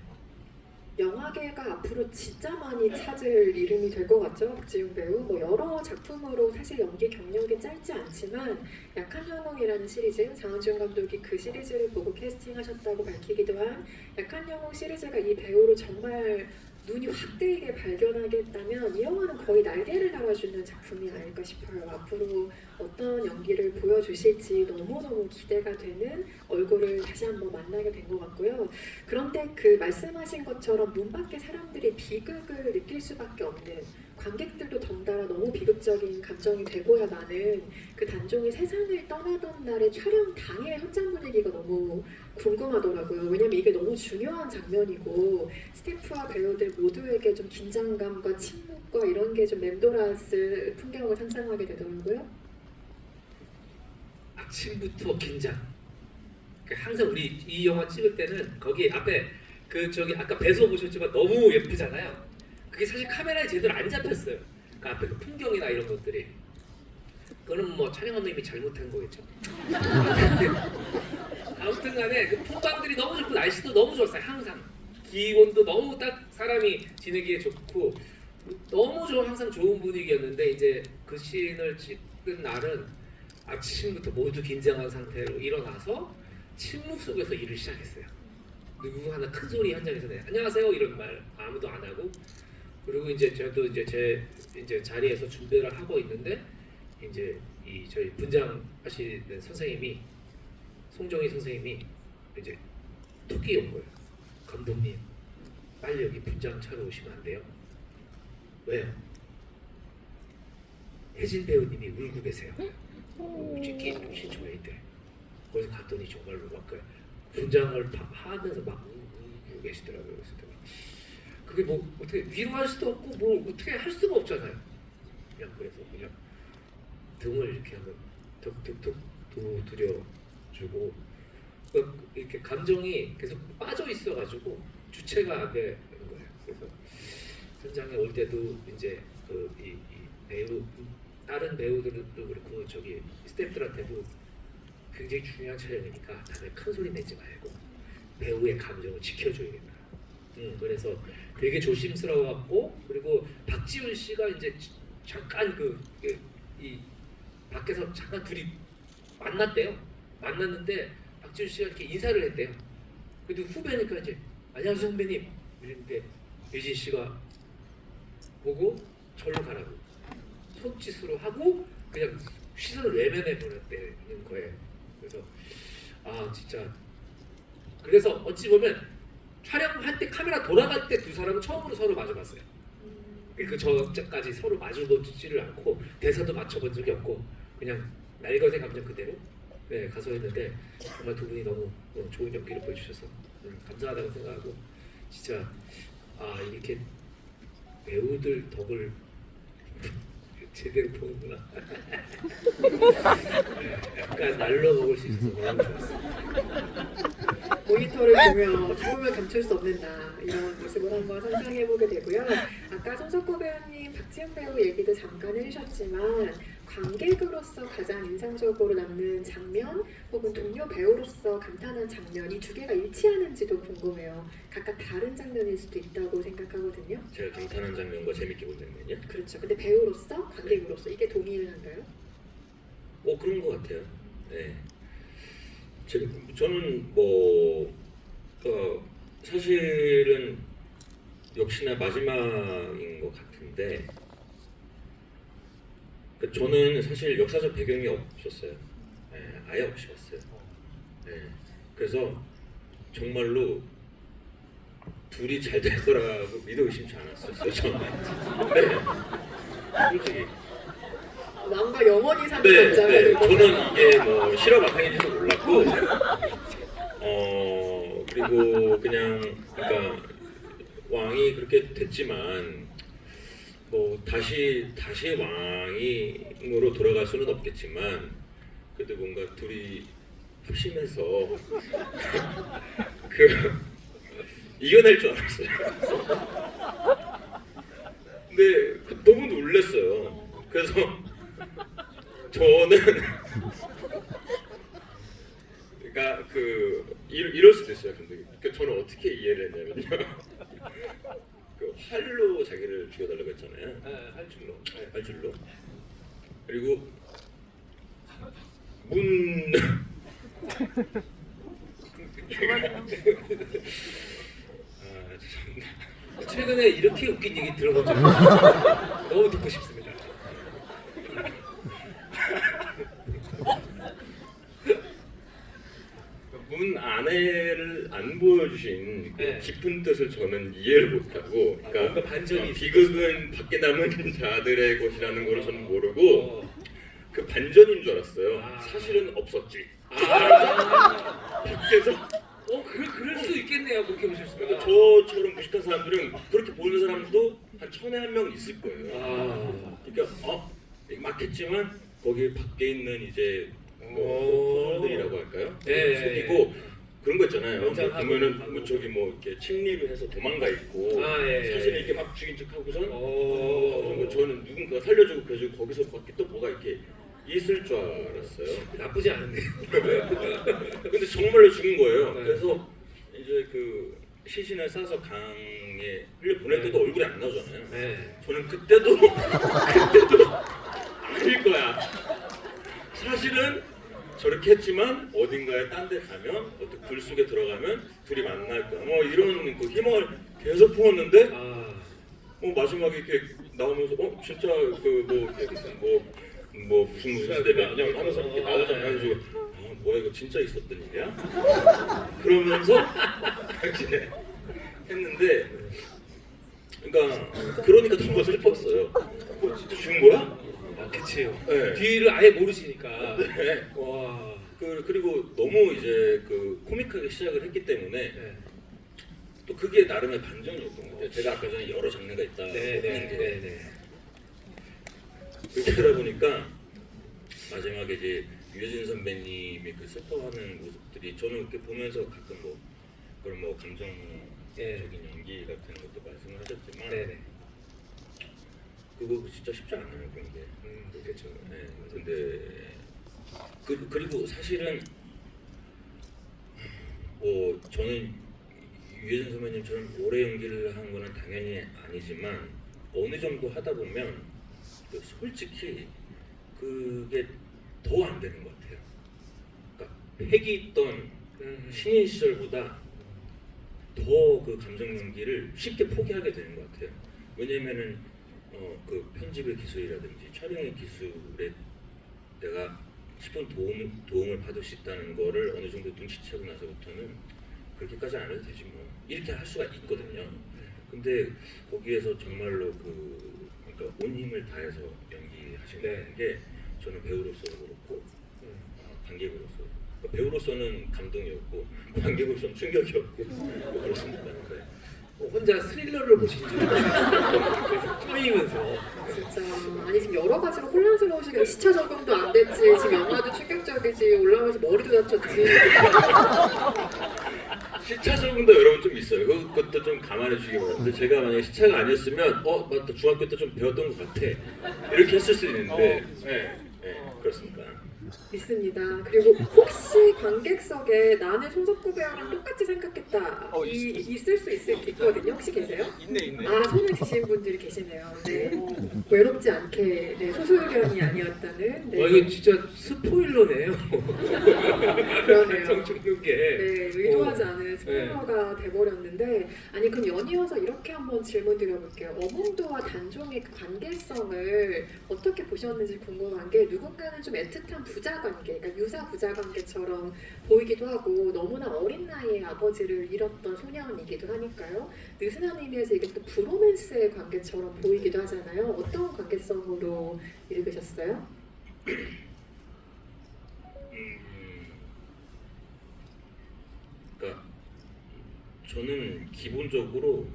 Speaker 1: 영화계가 앞으로 진짜 많이 찾을 이름이 될 것 같죠? 박지훈 배우. 뭐 여러 작품으로 사실 연기 경력이 짧지 않지만 약한 영웅이라는 시리즈, 장항준 감독이 그 시리즈를 보고 캐스팅하셨다고 밝히기도 한 약한 영웅 시리즈가 이 배우를 정말 눈이 확 뜨이게 발견하게 했다면 이 영화는 거의 날개를 달아주는 작품이 아닐까 싶어요. 앞으로 어떤 연기를 보여주실지 너무너무 기대가 되는 얼굴을 다시 한번 만나게 된 것 같고요. 그런데 그 말씀하신 것처럼 문 밖에 사람들이 비극을 느낄 수밖에 없는 관객들도 덩달아 너무 비극적인 감정이 되고야 마는 그 단종이 세상을 떠나던 날의 촬영 당일 현장 분위기가 너무 궁금하더라고요. 왜냐면 이게 너무 중요한 장면이고 스태프와 배우들 모두에게 좀 긴장감과 침묵과 이런 게 좀 맴돌았을 풍경을 상상하게 되더라고요.
Speaker 3: 아침부터 긴장. 항상 우리 이 영화 찍을 때는 거기 앞에 아까 배소 보셨지만 너무 예쁘잖아요. 그게 사실 카메라에 제대로 안 잡혔어요. 그 앞에 그 풍경이나 이런 것들이. 그거는 뭐 촬영 감독님이 잘못한 거겠죠. 아무튼간에 그 풍광들이 너무 좋고 날씨도 너무 좋았어요. 항상 기온도 너무 딱 사람이 지내기에 좋고 너무 항상 좋은 분위기였는데 이제 그 씬을 찍은 날은 아침부터 모두 긴장한 상태로 일어나서 침묵 속에서 일을 시작했어요. 누구 하나 큰 소리 현장에서 안녕하세요 이런 말 아무도 안 하고 그리고 이제 저도 제 자리에서 준비를 하고 있는데 이제 저희 분장 하시는 선생님이 송정희 선생님이 이제 톡이 온 거예요. 감독님 빨리 여기 분장 차려 오시면 안 돼요? 왜요? 혜진 배우님이 울고 계세요. 찍기 신청해야 돼. 거기서 갔더니 정말로 막 분장을 하면서 막 울고 계시더라고요. 그래서 그게 뭐 어떻게 위로할 수도 없고 뭐 어떻게 할 수가 없잖아요. 그냥 등을 이렇게 한번 툭툭툭 두드려주고 이렇게 감정이 계속 빠져 있어가지고 주체가 안 되는 거예요. 그래서 현장에 올 때도 이제 이 배우 다른 배우들도 그렇고 스태프들한테도 굉장히 중요한 촬영이니까 다들 큰 소리 내지 말고 배우의 감정을 지켜줘야겠다. 그래서 되게 조심스러워갖고 그리고 박지훈 씨가 이제 잠깐 이 밖에서 잠깐 둘이 만났대요. 만났는데 박지훈 씨가 이렇게 인사를 했대요. 그래도 후배니까 이제 안녕하세요 선배님 이랬는데 유진 씨가 보고 절로 가라고 손짓으로 하고 그냥 시선을 외면해 버렸다는 거예요. 그래서 아 진짜 그래서 어찌 보면 촬영할 때 카메라 돌아갈 때 두 사람은 처음으로 서로 마주봤어요. 그 저까지 서로 마주보지를 않고 대사도 맞춰본 적이 없고 그냥 날것의 감정 그대로 네, 가서 했는데 정말 두 분이 너무 좋은 연기를 보여주셔서 감사하다고 생각하고 진짜 아 이렇게 배우들 덕을 제대로 보는구나. 네, 약간 날로 먹을 수 있어서 너무 좋았어요.
Speaker 1: 모니터를 보며 죽음을 감출 수 없는다 이런 모습을 한번 상상해보게 되고요. 아까 손석구 배우님, 박지훈 배우 얘기도 잠깐 해주셨지만 관객으로서 가장 인상적으로 남는 장면 혹은 동료 배우로서 감탄한 장면 이 두 개가 일치하는지도 궁금해요. 각각 다른 장면일 수도 있다고 생각하거든요.
Speaker 4: 제가 감탄한 장면과 재밌게 본 장면이요?
Speaker 1: 그렇죠. 근데 배우로서, 관객으로서 이게 동일한가요?
Speaker 4: 그런 것 같아요. 네. 저는 뭐 사실은 역시나 마지막인 것 같은데 저는 사실 역사적 배경이 없었어요. 네, 아예 없이 봤어요. 네. 그래서 정말로 둘이 잘 될 거라고 믿어 의심치 않았었어요. 저는. 네. 솔직히.
Speaker 1: 왕과 영원히 사는
Speaker 4: 네,
Speaker 1: 남자가
Speaker 4: 네.
Speaker 1: 되고
Speaker 4: 저는 이게 뭐 실화 바탕인지도 몰랐고, 그리고 그냥 그러니까 왕이 그렇게 됐지만 뭐 다시 왕으로 돌아갈 수는 없겠지만 그래도 뭔가 둘이 합심해서 이겨낼 줄 알았어요. 근데 너무 놀랐어요. 그래서 저는 그러니까 이럴 수도 있어요. 근데 저는 어떻게 이해를 했냐면요. 활로 자기를 죽여달라고 했잖아요.
Speaker 3: 네, 할줄로. 네.
Speaker 4: 활줄로. 그리고 문 죄송합니다.
Speaker 3: 최근에 이렇게 웃긴 얘기 들어본 적이 없어요. 너무 듣고 싶습니다.
Speaker 4: 문 안에를 안 보여주신
Speaker 3: 네.
Speaker 4: 깊은 뜻을 저는 이해를 못하고, 그러니까
Speaker 3: 뭔가 반전이
Speaker 4: 비극은 밖에 남은 자들의 것이라는 걸 저는 모르고
Speaker 3: 어.
Speaker 4: 그 반전인 줄 알았어요.
Speaker 3: 아.
Speaker 4: 사실은 없었지.
Speaker 3: 아,
Speaker 4: 밖에서
Speaker 3: 그럴 수 있겠네요. 그렇게 보실 수가.
Speaker 4: 그러니까 저처럼 무식한 사람들은 그렇게 보는 사람도 한 1000에 1명 있을 거예요.
Speaker 3: 아,
Speaker 4: 그러니까 맞겠지만 거기 밖에 있는 이제
Speaker 3: 오.
Speaker 4: 포졸들이라고 할까요?
Speaker 3: 네.
Speaker 4: 속이고 그런 거 있잖아요. 뭐
Speaker 3: 연장하고
Speaker 4: 보면은
Speaker 3: 하고.
Speaker 4: 뭐 저기 뭐 이렇게 침리를 해서 도망가 있고
Speaker 3: 아, 예.
Speaker 4: 사실 이렇게 막 죽인 척하고선
Speaker 3: 오.
Speaker 4: 저는 누군가 살려주고 그래가지고 거기서 밖에 또 뭐가 이렇게 있을 줄 알았어요.
Speaker 3: 나쁘지 않은데요.
Speaker 4: 근데 정말로 죽은 거예요.
Speaker 3: 네.
Speaker 4: 그래서 이제 그 시신을 싸서 강에 흘려 보낼 때도 얼굴이 안 나오잖아요.
Speaker 3: 네.
Speaker 4: 저는 그때도 아닐 거야. 사실은 저렇게 했지만 어딘가에 딴 데 가면 어떻게 불 속에 들어가면 둘이 만날 거야. 뭐 이런 그 희망을 계속 품었는데
Speaker 3: 아,
Speaker 4: 마지막에 이렇게 나오면서 진짜 뭐 무슨 시대면 그냥 하면서 이렇게 나오잖아요. 그래서 뭐야 이거 진짜 있었던 일이야? 그러면서 이제 했는데 그러니까 더 슬펐어요. 진짜 죽은 거야?
Speaker 3: 아, 그치요.
Speaker 4: 네.
Speaker 3: 뒤를 아예 모르시니까.
Speaker 4: 네.
Speaker 3: 와.
Speaker 4: 그리고 너무 이제 코믹하게 시작을 했기 때문에
Speaker 3: 네.
Speaker 4: 또 그게 나름의 반전이었던 것 같아요. 제가 아까 전에 여러 장르가 있다 했는데
Speaker 3: 네네네.
Speaker 4: 그렇게 하다 보니까 마지막에 이제 유해진 선배님이 그 슬퍼하는 모습들이 저는 이렇게 보면서 가끔 그런 감정적인 연기 같은 것도 말씀을 하셨지만
Speaker 3: 네네.
Speaker 4: 그거 진짜 쉽지 않아요 그런 게.
Speaker 3: 그렇죠.
Speaker 4: 네. 근데 그리고 사실은 저는 유해진 선배님처럼 오래 연기를 한 거는 당연히 아니지만 어느 정도 하다 보면 솔직히 그게 더 안 되는 것 같아요. 그러니까 패기 있던 신인 시절보다 더 그 감정 연기를 쉽게 포기하게 되는 것 같아요. 왜냐면은 그 편집의 기술이라든지 촬영의 기술에 내가 10분 도움을 받을 수 있다는 거를 어느 정도 눈치채고 나서부터는 그렇게까지 안 해도 되지 뭐 이렇게 할 수가 있거든요. 근데 거기에서 정말로 그러니까 온 힘을 다해서 연기하시는 게 저는 배우로서도 그렇고 관객으로서 그러니까 배우로서는 감동이었고 관객으로서는 충격이었고 뭐 그렇습니다. 네.
Speaker 3: 혼자 스릴러를 보신 줄 알았어요. 쪼이면서.
Speaker 1: 진짜 아니 지금 여러 가지로 혼란스러우시게 시차 적응도 안 됐지 지금 영화도 충격적이지 올라오면서 머리도 다쳤지.
Speaker 4: 시차 적응도 여러분 좀 있어요. 그것도 좀 감안해 주시기 바랍니다. 근데 제가 만약에 시차가 아니었으면 맞다 중학교 때 좀 배웠던 것 같아 이렇게 했을 수 있는데 그렇습니까?
Speaker 1: 있습니다. 그리고 혹시 관객석에 나는 손석구 배우랑 똑같이 생각했다 있을 수 있거든요. 혹시 계세요?
Speaker 5: 있네.
Speaker 1: 아 손을 드신 분들이 계시네요. 네. 외롭지 않게 네, 소수견이 아니었다는. 네.
Speaker 3: 이게 진짜 스포일러네요.
Speaker 1: 그러네요.
Speaker 3: 정중는 게.
Speaker 1: 네, 의도하지 않은 스포일러가 돼버렸는데 아니 그럼 연이어서 이렇게 한번 질문 드려볼게요. 어몽도와 단종의 그 관계성을 어떻게 보셨는지 궁금한 게 누군가는 좀 애틋한 부자 관계, 그러니까 유사 부자 관계처럼 보이기도 하고 너무나 어린 나이에 아버지를 잃었던 소년이기도 하니까요. 느슨한 의미에서 이게 또 브로맨스의 관계처럼 보이기도 하잖아요. 어떤 관계성으로 읽으셨어요?
Speaker 4: 그러니까 저는 기본적으로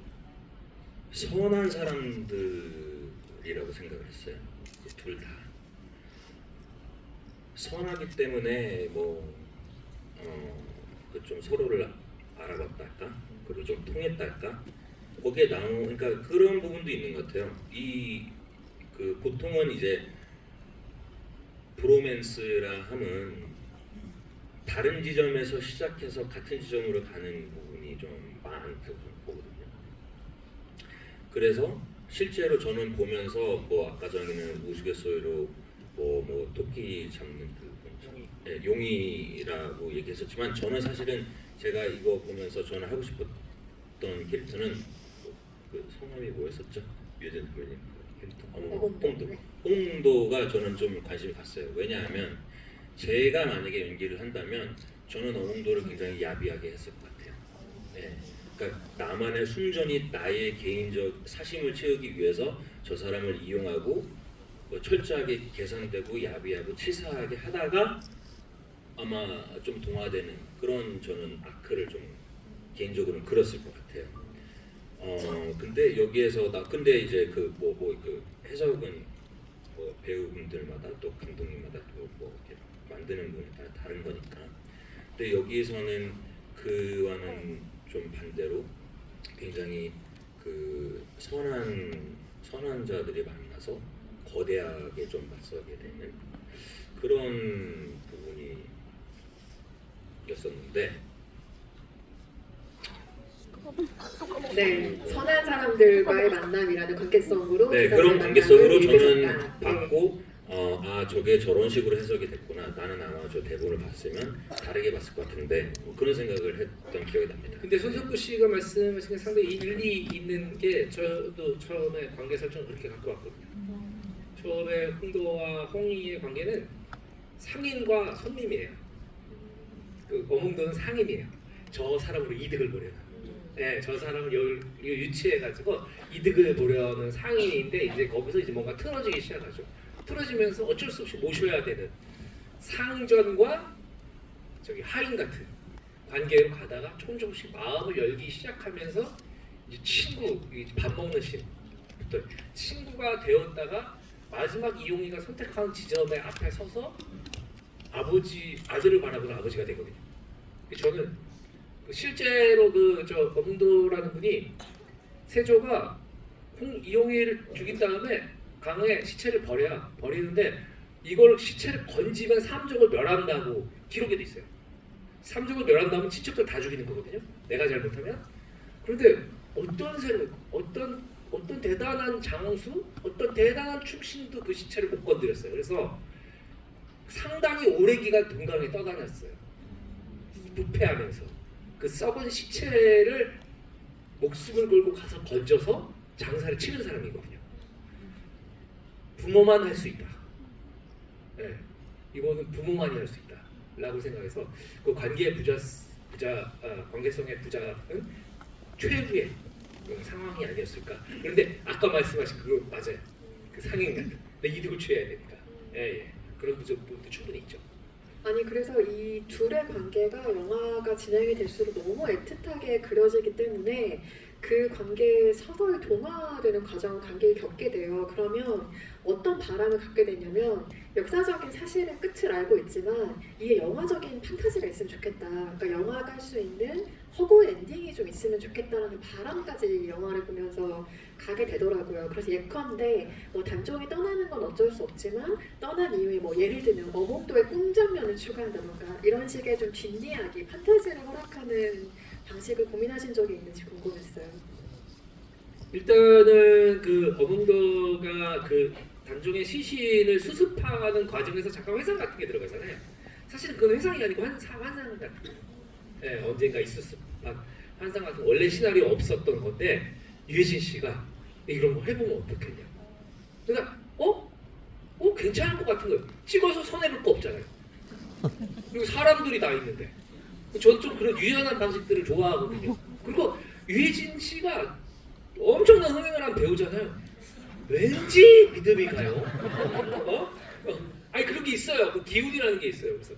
Speaker 4: 선한 사람들이라고 생각을 했어요. 둘 다 선하기 때문에 좀 서로를 알아봤다 할까, 그리고 좀 통했다 할까, 거기에 그러니까 그런 부분도 있는 것 같아요. 보통은 이제 브로맨스라 함은 다른 지점에서 시작해서 같은 지점으로 가는 부분이 좀 많다고 보거든요. 그래서 실제로 저는 보면서 아까 전에는 우스갯소리로 토끼 잡는 용이라고 얘기했었지만 저는 사실은 제가 이거 보면서 저는 하고 싶었던 캐릭터는 그 성함이 뭐였었죠? 유해진 선배님 캐릭터 홍도가 저는 좀 관심이 갔어요. 왜냐하면 제가 만약에 연기를 한다면 저는 어몽도를 굉장히 야비하게 했을 것 같아요. 네. 그러니까 나만의 순전히 나의 개인적 사심을 채우기 위해서 저 사람을 이용하고 철저하게 계산되고 야비하고 치사하게 하다가 아마 좀 동화되는 그런 저는 아크를 좀 개인적으로는 그렸을 것 같아요. 근데 여기에서 근데 이제 그 해석은 배우분들마다 또 감독님마다 또 이렇게 만드는 분에 따라 다른 거니까. 근데 여기에서는 그와는 좀 반대로 굉장히 그 선한 자들이 만나서 거대하게 좀 맞서게 되는 그런 부분이었었는데.
Speaker 1: 네, 선한 사람들과의 만남이라는 관계성으로
Speaker 4: 그런 관계성으로 저는
Speaker 1: 읽으셨다.
Speaker 4: 봤고 저게 저런 식으로 해석이 됐구나. 나는 아마 저 대본을 봤으면 다르게 봤을 것 같은데 그런 생각을 했던 기억이 납니다.
Speaker 3: 근데 손석구 씨가 말씀하신 게 상당히 일리 있는 게 저도 처음에 관계 설정 그렇게 갖고 왔거든요. 처음에 홍도와 홍이의 관계는 상인과 손님이에요. 그 어몽도는 상인이에요. 저 사람으로 이득을 보려는. 네, 저 사람을 유치해가지고 이득을 보려는 상인인데 이제 거기서 이제 뭔가 틀어지기 시작하죠. 틀어지면서 어쩔 수 없이 모셔야 되는 상전과 하인 같은 관계로 가다가 조금씩 마음을 열기 시작하면서 이제 친구, 밥 먹는 씬부터 친구가 되었다가 마지막 이용이가 선택한 지점에 앞에 서서 아들을 바라보는 아버지가 되거든요. 저는 실제로 어몽도라는 분이 세조가 이용이를 죽인 다음에 강에 시체를 버리는데 이걸 시체를 건지면 삼족을 멸한다고 기록에도 있어요. 삼족을 멸한다면 친척들 다 죽이는 거거든요. 내가 잘못하면. 그런데 어떤 대단한 장수, 어떤 대단한 충신도 그 시체를 못 건드렸어요. 그래서 상당히 오래 기간 동강에 떠다녔어요. 부패하면서 그 썩은 시체를 목숨을 걸고 가서 건져서 장사를 치는 사람이거든요. 부모만 할 수 있다. 네, 이거는 부모만이 할 수 있다라고 생각해서 그 관계성의 부자는 최후의 상황이 아니었을까. 그런데 아까 말씀하신 그거 맞아요. 그 상행 같은 내 이득을 취해야 되니까. 예. 그런 부분도 충분히 있죠.
Speaker 1: 아니 그래서 이 둘의 관계가 영화가 진행이 될수록 너무 애틋하게 그려지기 때문에 그 관계에 서서히 동화되는 과정을 관계를 겪게 돼요. 그러면 어떤 바람을 갖게 되냐면 역사적인 사실의 끝을 알고 있지만 이게 영화적인 판타지가 있으면 좋겠다. 그러니까 영화가 할 수 있는 허구 엔딩이 좀 있으면 좋겠다라는 바람까지 영화를 보면서 가게 되더라고요. 그래서 예컨대 뭐 단종이 떠나는 건 어쩔 수 없지만 떠난 이후에 뭐 예를 들면 어몽도의 꿈장면을 추가한다던가 이런 식의 좀 뒷이야기, 판타지를 허락하는 방식을 고민하신 적이 있는지 궁금했어요.
Speaker 3: 일단은 그 어몽도가 그 단종의 시신을 수습하는 과정에서 잠깐 회상 같은 게 들어가잖아요. 사실은 그건 회상이 아니고 환상 같은 거. 네, 언젠가 있었을 환상 같은 원래 시나리오 없었던 건데 유해진 씨가 이런 거 해보면 어떻겠냐. 그러니까 괜찮을 것 같은 거예요. 찍어서 손해볼 거 없잖아요. 그리고 사람들이 다 있는데. 저는 좀 그런 유연한 방식들을 좋아하거든요. 그리고 유해진 씨가 엄청난 흥행을 한 배우잖아요. 왠지 믿음이 가요. 아니 그런 게 있어요. 그 기운이라는 게 있어요. 그래서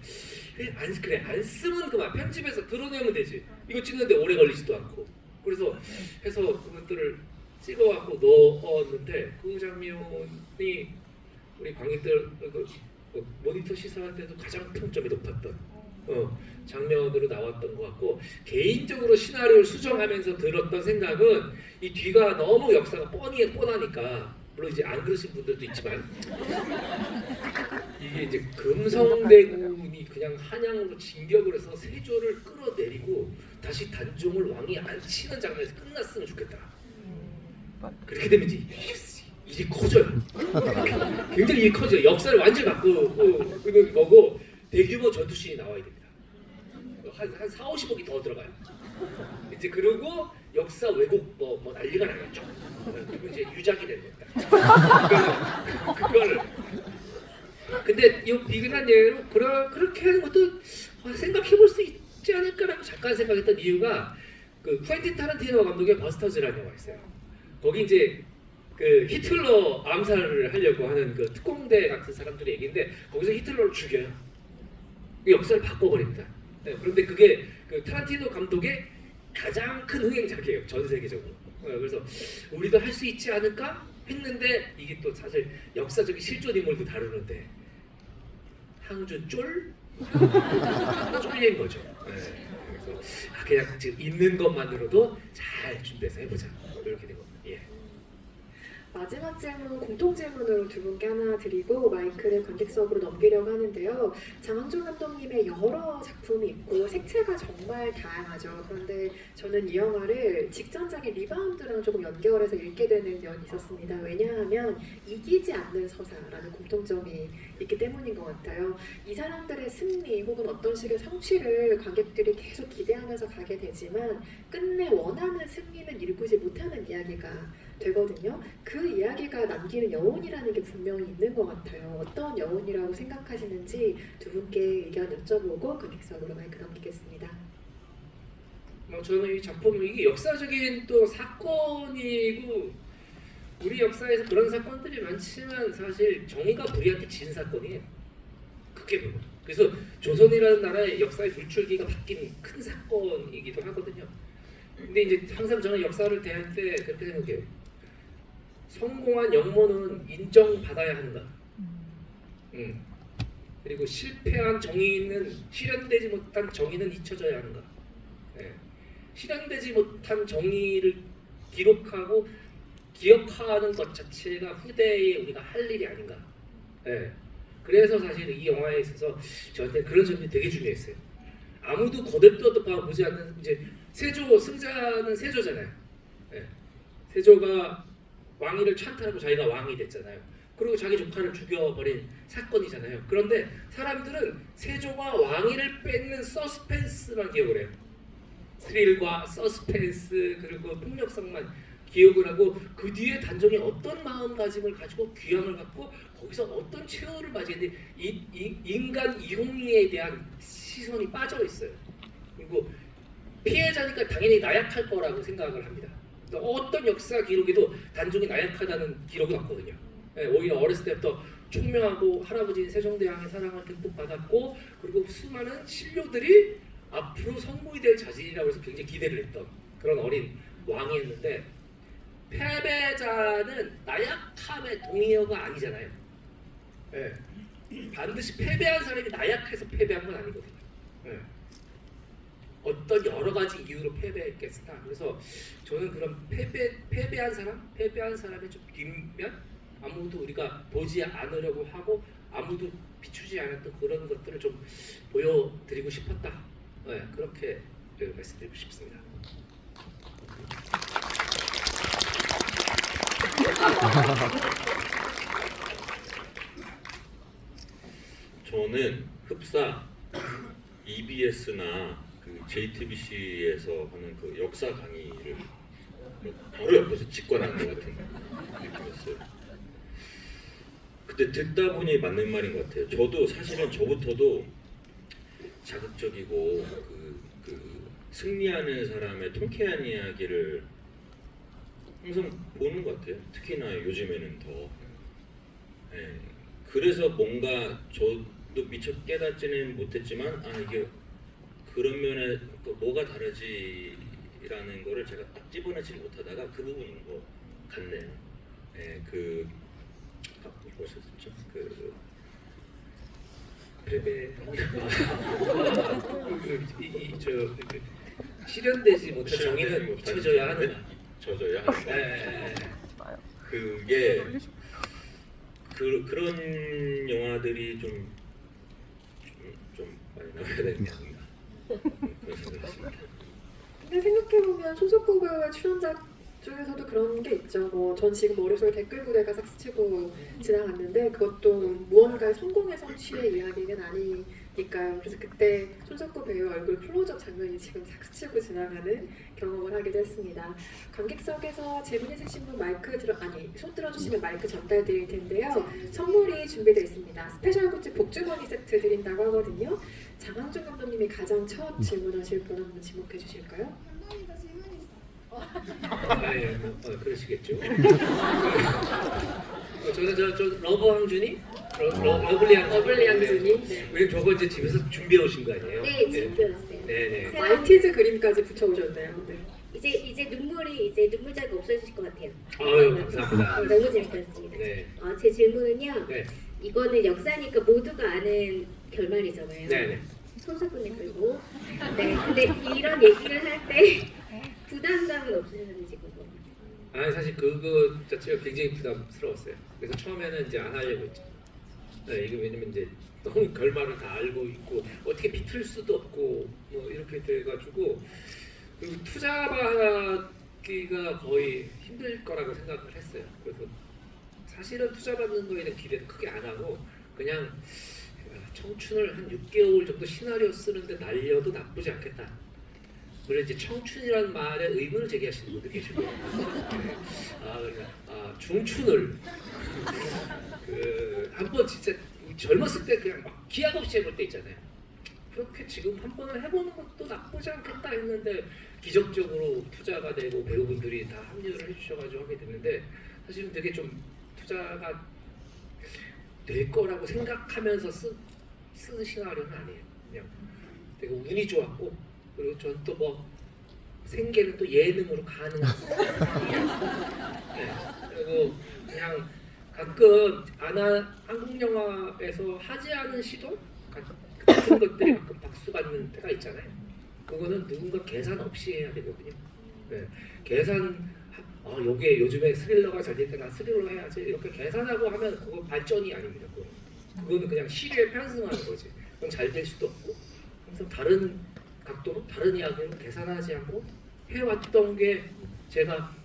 Speaker 3: 안 쓰면 그만 편집해서 드러내면 되지. 이거 찍는데 오래 걸리지도 않고. 그래서 해서 그것들을 찍어갖고 넣었는데 그 장면이 우리 관객들 모니터 시사할 때도 가장 평점이 높았던 장면으로 나왔던 것 같고 개인적으로 시나리오를 수정하면서 들었던 생각은 이 뒤가 너무 역사가 뻔하니까 물론 이제 안 그러신 분들도 있지만 이게 이제 금성대군이 그냥 한양으로 진격을 해서 세조를 끌어내리고 다시 단종을 왕이 안 치는 장면에서 끝났으면 좋겠다. 그렇게 되면 이제 일이 커져요. 굉장히 일이 커져요. 역사를 완전히 바꾸는 거고 대규모 전투씬이 나와야 됩니다. 한 4, 50억이 더 들어가요. 이제 그리고 역사 왜곡 뭐 난리가 나겠죠. 그리고 이제 유작이 되는 겁니다. 그거를 근데 이 비근한 예로 그렇게 하는 것도 생각해볼 수 있지 않을까라고 잠깐 생각했던 이유가 그 쿠엔틴 타란티노 감독의 버스터즈라는 영화 있어요. 거기 이제 그 히틀러 암살을 하려고 하는 그 특공대 같은 사람들의 얘기인데 거기서 히틀러를 죽여요. 그 역사를 바꿔버립니다. 네, 그런데 그게 그 타란티노 감독의 가장 큰 흥행작이에요. 전 세계적으로. 그래서 우리도 할 수 있지 않을까 했는데 이게 또 사실 역사적인 실존 인물도 다루는데 항주 쫄린 거죠. 네, 그래서 그냥 지금 있는 것만으로도 잘 준비해서 해보자. 이렇게 된 겁니다. 예.
Speaker 1: 마지막 질문, 공통 질문으로 두 분께 하나 드리고 마이크를 관객석으로 넘기려고 하는데요. 장항준 감독님의 여러 작품이 있고 색채가 정말 다양하죠. 그런데 저는 이 영화를 직전작의 리바운드랑 조금 연결해서 읽게 되는 면이 있었습니다. 왜냐하면 이기지 않는 서사라는 공통점이 있기 때문인 것 같아요. 이 사람들의 승리 혹은 어떤 식의 성취를 관객들이 계속 기대하면서 가게 되지만 끝내 원하는 승리는 이루지 못하는 이야기가 되거든요. 그 이야기가 남기는 여운이라는 게 분명히 있는 것 같아요. 어떤 여운이라고 생각하시는지 두 분께 의견 여쭤보고 관객석으로 마이크 넘기겠습니다.
Speaker 3: 저는 이 작품 이게 역사적인 또 사건이고 우리 역사에서 그런 사건들이 많지만 사실 정의가 불의한테 진 사건이에요. 크게 보면. 그래서 조선이라는 나라의 역사의 불출기가 바뀐 큰 사건이기도 하거든요. 근데 이제 항상 저는 역사를 대할 때 그렇게 생각해요. 성공한 영모는 인정받아야 하는가. 그리고 실패한 정의는 실현되지 못한 정의는 잊혀져야 하는가. 네. 실현되지 못한 정의를 기록하고 기억하는 것 자체가 후대에 우리가 할 일이 아닌가. 네. 그래서 사실 이 영화에 있어서 저한테 그런 점이 되게 중요했어요. 아무도 거들떠도 보지 않는 이제 세조 승자는 세조잖아요. 예. 세조가 왕위를 찬탈하고 자기가 왕이 됐잖아요. 그리고 자기 조카를 죽여버린 사건이잖아요. 그런데 사람들은 세조가 왕위를 뺏는 서스펜스만 기억을 해요. 스릴과 서스펜스 그리고 폭력성만 기억을 하고 그 뒤에 단종이 어떤 마음가짐을 가지고 귀함을 갖고 거기서 어떤 최후를 맞이했는데 인간 이홍리에 대한 시선이 빠져 있어요. 그리고 피해자니까 당연히 나약할 거라고 생각을 합니다. 어떤 역사 기록에도 단종이 나약하다는 기록은 없거든요. 예, 오히려 어렸을 때부터 총명하고 할아버지인 세종대왕의 사랑을 듬뿍 받았고 그리고 수많은 신료들이 앞으로 성공이 될 자질이라고 해서 굉장히 기대를 했던 그런 어린 왕이었는데 패배자는 나약함의 동의어가 아니잖아요. 예. 반드시 패배한 사람이 나약해서 패배한 건 아니거든요. 예. 어떤 여러 가지 이유로 패배했겠으나 그래서 저는 그런 패배한 사람의 좀 뒷면 아무도 우리가 보지 않으려고 하고 아무도 비추지 않았던 그런 것들을 좀 보여드리고 싶었다. 네, 그렇게 말씀드리고 싶습니다.
Speaker 4: 저는 흡사 EBS나 그 JTBC에서 하는 그 역사 강의를 바로 옆에서 직관한 것 같은 느낌이었어요. 그때 듣다 보니 맞는 말인 것 같아요. 저도 사실은 저부터도 자극적이고 그 승리하는 사람의 통쾌한 이야기를 항상 보는 것 같아요. 특히나 요즘에는 더. 예. 그래서 뭔가 저도 미처 깨닫지는 못했지만 이게 그런 면에 뭐가 다르지라는 거를 제가 딱 집어내지 못하다가 그 부분인 것 같네요. 예, 무엇이었죠?
Speaker 3: 실현되지 못한 정의는 잊혀져야 하는.
Speaker 4: 잊혀져야 하는. 그게 그런 영화들이 좀 많이 나와야 되는 게 아닌가 그런 생각을 했습니다.
Speaker 1: 근데 생각해보면 손석구 배우의 출연작 중에서도 그런 게 있죠. 전 지금 머릿속에 댓글 부대가 싹스치고 지나갔는데 그것도 무언가의 성공의 성취의 이야기는 아니니까요. 그래서 그때 손석구 배우 얼굴 클로즈업 장면이 지금 싹스치고 지나가는 경험을 하기도 했습니다. 관객석에서 질문 있으신 분 손 들어주시면 마이크 전달드릴 텐데요. 선물이 준비되어 있습니다. 스페셜 굿즈 복주머니 세트 드린다고 하거든요. 장항준 감독님이 가장 첫 질문하실 분 한번 지목해 주실까요?
Speaker 3: 그러시겠죠. 저는 저 러브 항준이? 러블리 항준이?
Speaker 1: 네.
Speaker 3: 우리 저거 이제 집에서 준비해 오신 거 아니에요?
Speaker 2: 네, 준비했어요.
Speaker 3: 네네.
Speaker 1: 말티즈 그림까지 붙여오셨네요. 네.
Speaker 2: 이제 눈물이 눈물자가 없어지실 것 같아요.
Speaker 3: 아유 감사합니다.
Speaker 2: 너무 재밌었습니다.
Speaker 3: 네.
Speaker 2: 제 질문은요.
Speaker 3: 네.
Speaker 2: 이거는 역사니까 모두가 아는 결말이잖아요.
Speaker 3: 네네.
Speaker 2: 손석구님 그리고 근데 이런 얘기를 할 때 부담감은 없으셨는지 궁금해요.
Speaker 3: 아니 사실 그거 자체가 굉장히 부담스러웠어요. 그래서 처음에는 이제 안 하려고 했죠. 네, 이게 왜냐면 이제 너무 결말을 다 알고 있고 어떻게 비틀 수도 없고 뭐 이렇게 돼가지고 그리고 투자받기가 거의 힘들 거라고 생각을 했어요. 그래서 사실은 투자받는 거에 대한 기대도 크게 안 하고 그냥 청춘을 한 6개월 정도 시나리오 쓰는데 날려도 나쁘지 않겠다. 물론 이제 청춘이라는 말에 의문을 제기하시는 분도 계시고 중춘을 한번 진짜 젊었을 때 그냥 막 기약 없이 해볼 때 있잖아요. 그렇게 지금 한 번을 해보는 것도 나쁘지 않겠다 했는데 기적적으로 투자가 되고 배우분들이 다 합류를 해주셔가지고 하게 됐는데 사실은 되게 좀 투자가 될 거라고 생각하면서 쓴 시나리오는 아니에요. 그냥 되게 운이 좋았고 그리고 전 또 뭐 생계는 또 예능으로 가능한 네. 그리고 그냥 가끔 한국 영화에서 하지 않은 시도 같은 것들이 가끔 박수 받는 때가 있잖아요. 그거는 누군가 계산 없이 해야 되거든요. 네. 요게 요즘에 스릴러가 잘 되니까 나 스릴러 해야지 이렇게 계산하고 하면 그거 발전이 아닙니다. 그거는 그냥 시류에 편승하는 거지. 그럼 잘 될 수도 없고 항상 다른 각도로 다른 이야기로 계산하지 않고 해왔던 게 제가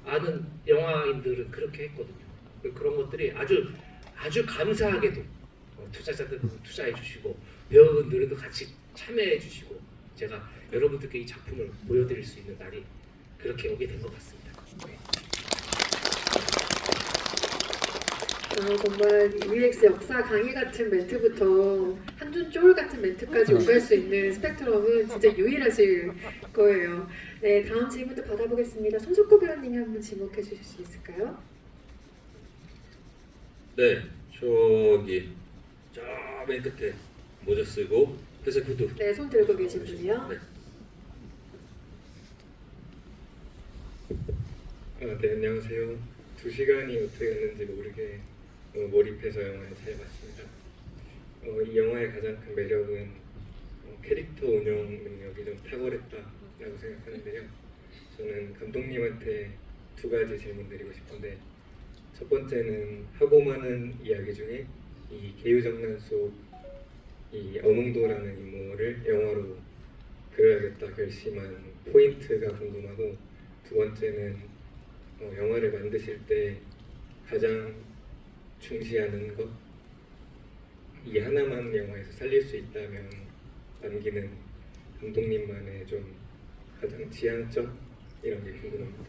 Speaker 3: 아는 영화인들은 그렇게 했거든요. 그런 것들이 아주 감사하게도 투자자들도 투자해 주시고 배우분들도 같이 참여해 주시고 제가 여러분들께 이 작품을 보여드릴 수 있는 날이 그렇게 오게 된 것 같습니다. 네.
Speaker 1: 정말 UX 역사 강의 같은 멘트부터 한준 쫄 같은 멘트까지 오갈 수 있는 스펙트럼은 진짜 유일하실 거예요. 네, 다음 질문도 받아보겠습니다. 손석구 배우님이 한번 지목해 주실 수 있을까요?
Speaker 4: 네, 저기 저 맨 끝에 모자 쓰고 회색 후드.
Speaker 1: 네, 손 들고 계신 분이요.
Speaker 4: 네.
Speaker 5: 네, 안녕하세요. 2시간이 어떻게 갔는지 모르게 몰입해서 영화를 잘 봤습니다. 이 영화의 가장 큰 매력은 캐릭터 운영 능력이 좀 탁월했다라고 생각하는데요. 저는 감독님한테 2가지 질문 드리고 싶은데, 첫 번째는 하고 많은 이야기 중에 이 개유정난 속 이 어몽도라는 인물을 영화로 그려야겠다 결심한 포인트가 궁금하고, 두 번째는 영화를 만드실 때 가장 중시하는 것, 이 하나만 영화에서 살릴 수 있다면 남기는 감독님만의 좀 가장 지향점 이런 게 궁금합니다.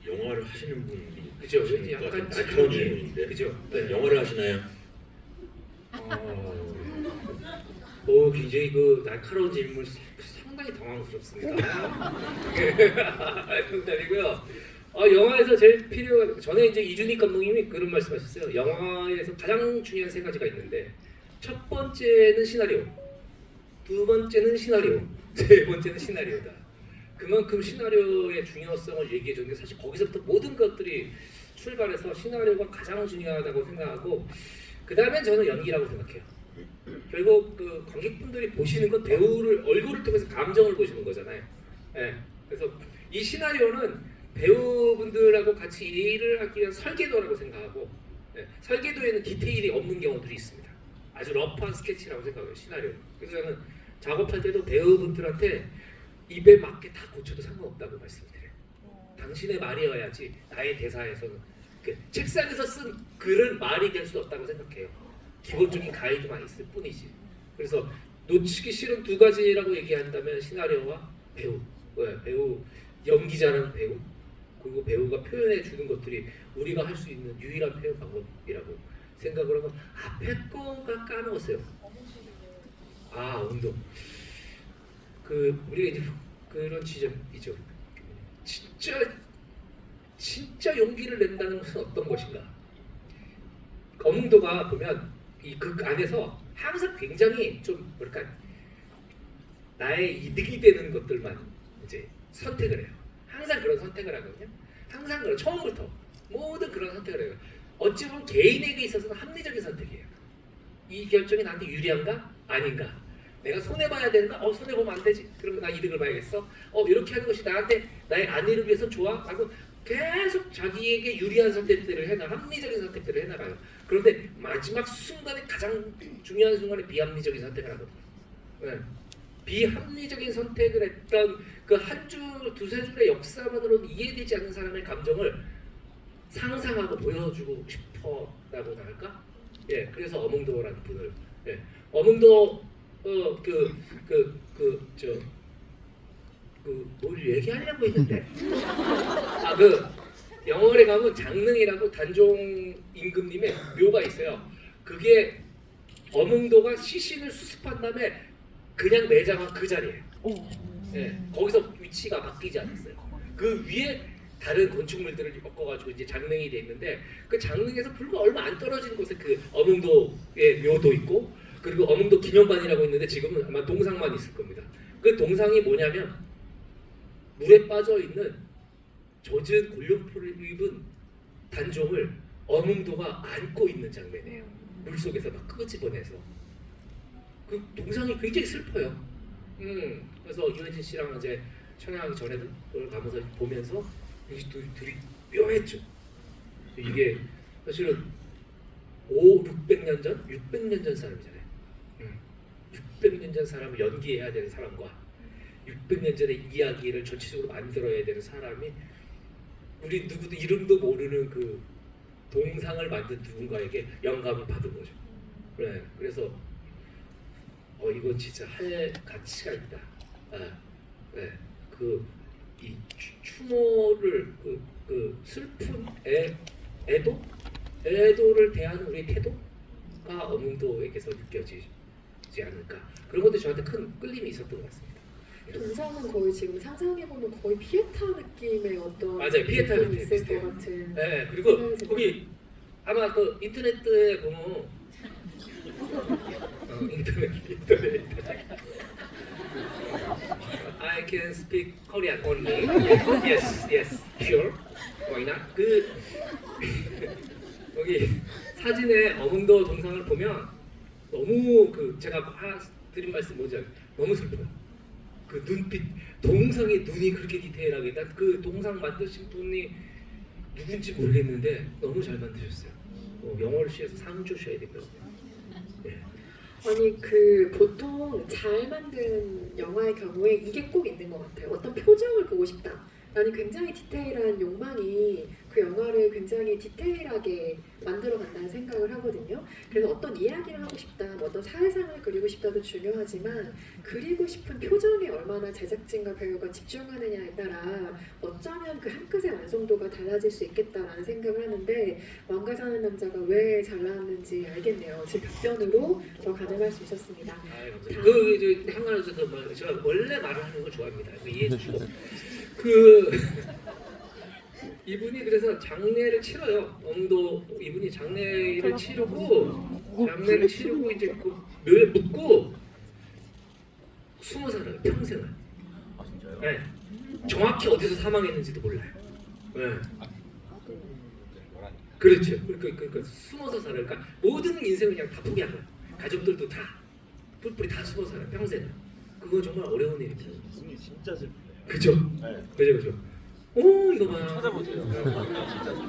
Speaker 4: 영화를 하시는 분이
Speaker 3: 그죠?
Speaker 4: 하시는
Speaker 3: 약간
Speaker 4: 것 같은 날카로운 질문인데.
Speaker 3: 그죠? 네.
Speaker 4: 영화를 하시나요?
Speaker 3: 굉장히 그 날카로운 질문 상당히 당황스럽습니다. 농담이고요. 영화에서 제일 전에 이제 이준익 감독님이 그런 말씀하셨어요. 영화에서 가장 중요한 3가지가 있는데, 첫 번째는 시나리오, 두 번째는 시나리오, 세 번째는 시나리오다. 그만큼 시나리오의 중요성을 얘기해 줬는데, 사실 거기서부터 모든 것들이 출발해서 시나리오가 가장 중요하다고 생각하고, 그 다음에 저는 연기라고 생각해요. 결국 그 관객분들이 보시는 건 배우를 얼굴을 통해서 감정을 보시는 거잖아요. 네. 그래서 이 시나리오는 배우분들하고 같이 일을 하기 위한 설계도라고 생각하고, 설계도에는 디테일이 없는 경우들이 있습니다. 아주 러프한 스케치라고 생각해요, 시나리오. 그래서 저는 작업할 때도 배우분들한테 입에 맞게 다 고쳐도 상관없다고 말씀드려요. 당신의 말이어야지 나의 대사에서는 책상에서 쓴 글은 말이 될 수 없다고 생각해요. 기본적인 가이드만 있을 뿐이지. 그래서 놓치기 싫은 2가지라고 얘기한다면 시나리오와 배우, 배우 연기자는 배우, 그리고 배우가 표현해 주는 것들이 우리가 할 수 있는 유일한 표현 방법이라고 생각을 하고, 앞에 거가 까먹었어요. 운동. 우리가 이제 그런 지점이죠. 진짜 용기를 낸다는 것은 어떤 것인가? 어몽도가 보면 이 극 안에서 항상 굉장히 좀 뭐랄까 나의 이득이 되는 것들만 이제 선택을 해요. 항상 그런 선택을 하거든요. 항상 그런 처음부터 모든 그런 선택을 해요. 어찌 보면 개인에게 있어서는 합리적인 선택이에요. 이 결정이 나한테 유리한가? 아닌가? 내가 손해봐야 되는가? 손해보면 안 되지. 그러면 나 이득을 봐야겠어. 이렇게 하는 것이 나한테 나의 안위를 위해서 좋아? 하고 계속 자기에게 유리한 선택들을 해나 합리적인 선택들을 해나가요. 그런데 마지막 순간에 가장 중요한 순간에 비합리적인 선택을 하거든요. 네. 비합리적인 선택을 했던 그 한 줄, 2-3줄의 역사만으로는 이해되지 않는 사람의 감정을 상상하고 보여주고 싶어라고나 할까? 예, 그래서 어몽도라는 분을, 어몽도 뭘 얘기하려고 했는데 영월에 가면 장릉이라고 단종 임금님의 묘가 있어요. 그게 어몽도가 시신을 수습한 다음에 그냥 매장한 그 자리예요. 거기서 위치가 바뀌지 않았어요. 그 위에 다른 건축물들을 엮어가지고 이제 장릉이 돼 있는데, 그 장릉에서 불과 얼마 안 떨어진 곳에 그 어몽도의 묘도 있고, 그리고 어몽도 기념관이라고 있는데 지금은 아마 동상만 있을 겁니다. 그 동상이 뭐냐면 물에 빠져 있는 젖은 골룡포를 입은 단종을 어몽도가 안고 있는 장면이에요. 물속에서 막 끄집어내서. 그 동상이 굉장히 슬퍼요. 그래서 유해진 씨랑 이제 촬영하기 전에도 그걸 가면서 보면서 둘이 묘했죠. 이게 사실은 600년 전 사람이잖아요. 600년 전 사람을 연기해야 되는 사람과 600년 전의 이야기를 전체적으로 만들어야 되는 사람이 우리 누구도 이름도 모르는 그 동상을 만든 누군가에게 영감을 받은 거죠. 네, 그래서 이거 진짜 할 가치가 있다. 네, 이 추모를 그 슬픈 애도를 대하는 우리 태도가 어문도에게서 느껴지지 않을까. 그런 것도 저한테 큰 끌림이 있었던 것 같습니다.
Speaker 1: 동상은 거의 지금 상상해보면 거의 피에타 느낌의 어떤
Speaker 3: 맞아요, 피에타
Speaker 1: 느낌이
Speaker 3: 느낌
Speaker 1: 있을
Speaker 3: 비슷해요.
Speaker 1: 것 같은.
Speaker 3: 네, 그리고 거기 아마 그 인터넷에 보면 인터넷 I can speak Korean only. Yes, sure. Why not? 거기 사진에 어문도 동상을 보면 너무 제가 드린 말씀 뭐죠? 너무 슬퍼요. 그 눈빛, 동상의 눈이 그렇게 디테일하게, 난 그 동상 만드신 분이 누군지 모르겠는데 너무 잘 만드셨어요. 영어를 시해서 상 주셔야 될 것 같아요. 네.
Speaker 1: 아니 보통 잘 만든 영화의 경우에 이게 꼭 있는 것 같아요. 어떤 표정을 보고 싶다. 나는 굉장히 디테일한 욕망이 그 영화를 굉장히 디테일하게 만들어간다는 생각을 하거든요. 그래서 어떤 이야기를 하고 싶다, 어떤 사회상을 그리고 싶다도 중요하지만 그리고 싶은 표정에 얼마나 제작진과 배우가 집중하느냐에 따라 어쩌면 그 한 끗의 완성도가 달라질 수 있겠다라는 생각을 하는데 왕가 사는 남자가 왜 잘 나왔는지 알겠네요. 제 답변으로 저 가늠할 수 있었습니다.
Speaker 3: 감사합니다. 한간에서 제가 원래 말을 하는 걸 좋아합니다. 이해해 주시고 이분이 그래서 장례를 치러요. 엄도 이분이 장례를 치르고 이제 그 묘에 묻고 20살을 평생을.
Speaker 4: 아 진짜요?
Speaker 3: 네. 정확히 어디서 사망했는지도 몰라요. 네. 그렇죠. 그러니까 20살을 그러니까 모든 인생을 그냥 다 포기한 거야. 가족들도 다 뿔뿔이 다 20살 평생을. 그거 정말 어려운 일이죠.
Speaker 6: 분이 진짜 슬프네요.
Speaker 3: 그죠?
Speaker 6: 네.
Speaker 3: 그죠. 이거 봐.
Speaker 6: 찾아보세요.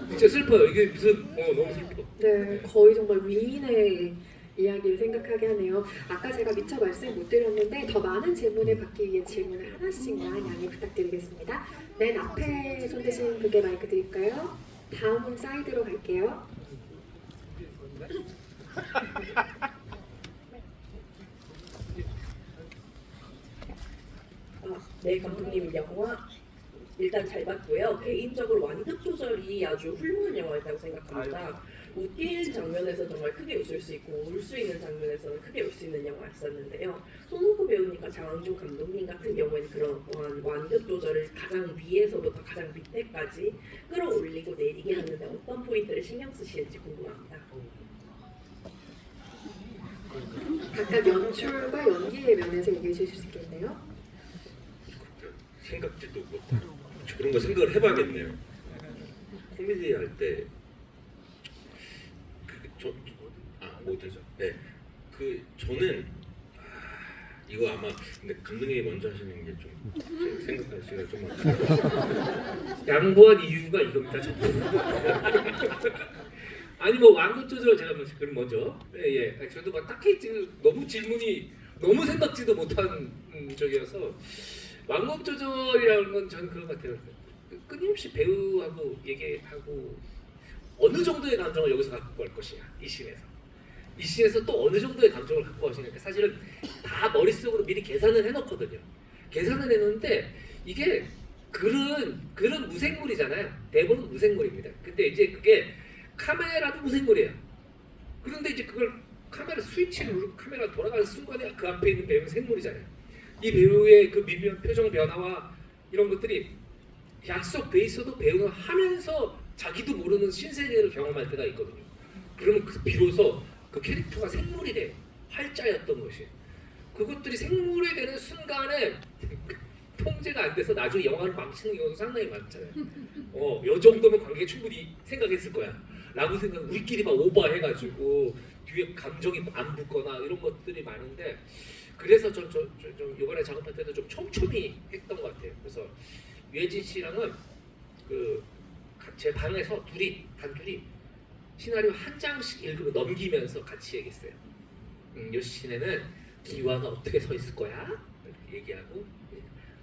Speaker 3: 진짜 슬퍼요. 이게 무슨 너무 슬퍼.
Speaker 1: 네, 거의 정말 위인의 이야기를 생각하게 하네요. 아까 제가 미처 말씀 못 드렸는데 더 많은 질문을 받기 위해 질문을 하나씩만 양해 부탁드리겠습니다. 맨 앞에 손 드신 분께 마이크 드릴까요? 다음은 사이드로 갈게요.
Speaker 7: 네, 감독님 영화 일단 잘 봤고요. 개인적으로 완급 조절이 아주 훌륭한 영화였다고 생각합니다. 웃긴 장면에서 정말 크게 웃을 수 있고 울 수 있는 장면에서는 크게 울 수 있는 영화였었는데요. 손흥구 배우님과 장항준 감독님 같은 경우에는 그런 완급 조절을 가장 위에서부터 가장 밑에까지 끌어올리고 내리게 하는데 어떤 포인트를 신경 쓰시는지 궁금합니다.
Speaker 1: 각각 연출과 연기의 면에서 얘기해 주실 수 있겠네요?
Speaker 4: 생각지도 못한 그런 거 생각을 해봐야겠네요. 코미디 할때 뭐죠? 네, 저는 이거 아마 근데 감독님이 먼저 하시는 게 좀 생각하시기가 좀 많아요.
Speaker 3: 양보한 이유가 이겁니다. 아니 뭐 완급 조절 제가 그럼 먼저 저도 막 딱히 너무 질문이 너무 생각지도 못한 적이어서 완급 조절이라는 건 저는 그런 것 같아요. 끊임없이 배우하고 얘기하고 어느 정도의 감정을 여기서 갖고 갈 것이냐 이 씬에서 또 어느 정도의 감정을 갖고 가시냐 사실은 다 머릿속으로 미리 계산을 해놓거든요. 계산을 해놓는데 이게 글은 무생물이잖아요. 대본은 무생물입니다. 근데 이제 그게 카메라도 무생물이에요. 그런데 이제 그걸 카메라 스위치를 누르고 카메라 돌아가는 순간에 그 앞에 있는 배우는 생물이잖아요. 이 배우의 그 미묘한 표정 변화와 이런 것들이 약속돼 있어도 배우는 하면서 자기도 모르는 신세계를 경험할 때가 있거든요. 그러면 비로소 그 캐릭터가 생물이 돼요. 활자였던 것이. 그것들이 생물이 되는 순간에 통제가 안 돼서 나중에 영화를 망치는 경우도 상당히 많잖아요. 요 정도면 관객이 충분히 생각했을 거야. 라고 우리끼리 막 오버해가지고 뒤에 감정이 안 붙거나 이런 것들이 많은데 그래서 좀 이번에 작업할 때도 좀 촘촘히 했던 것 같아요. 그래서 유해진 씨랑은 제 방에서 단둘이 시나리오 한 장씩 읽으면 넘기면서 같이 얘기했어요. 이 씬에는 기와가 어떻게 서 있을 거야? 이렇게 얘기하고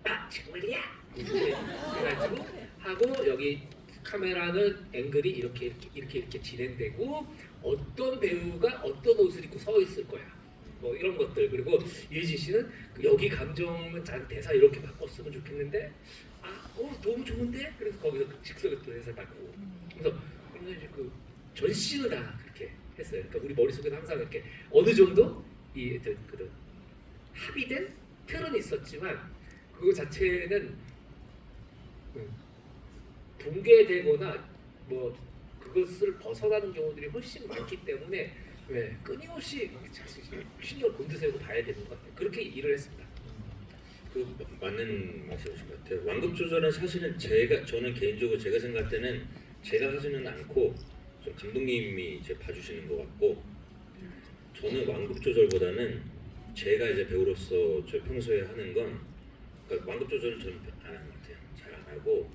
Speaker 3: 아 정말이야? 이렇게 해가지고 하고 여기 카메라는 앵글이 이렇게 진행되고 어떤 배우가 어떤 옷을 입고 서 있을 거야. 뭐 이런 것들. 그리고 유해진 씨는 여기 감정은 대사 이렇게 바꿨으면 좋겠는데 너무 좋은데? 그래서 거기서 즉석에 또 해설 바꾸고. 그래서 이제 그 전 씨는 다 그렇게 했어요. 그러니까 우리 머릿속에는 항상 이렇게 어느 정도 이 그 합의된 틀은 있었지만 그거 자체는 붕괴되거나 뭐 그것을 벗어나는 경우들이 훨씬 많기 때문에 끊임없이 신경 곤두세우고 봐야 되는 것 같아요. 그렇게 일을 했습니다.
Speaker 4: 그 맞는 말씀이신 것 같아요. 완급 조절은 사실은 저는 개인적으로 제가 생각할 때는 제가 하지는 않고 좀 감독님이 이제 봐주시는 것 같고, 저는 완급 조절보다는 제가 이제 배우로서 저 평소에 하는 건 그러니까 완급 조절은 저는 안 하는 것 같아요. 잘 안 하고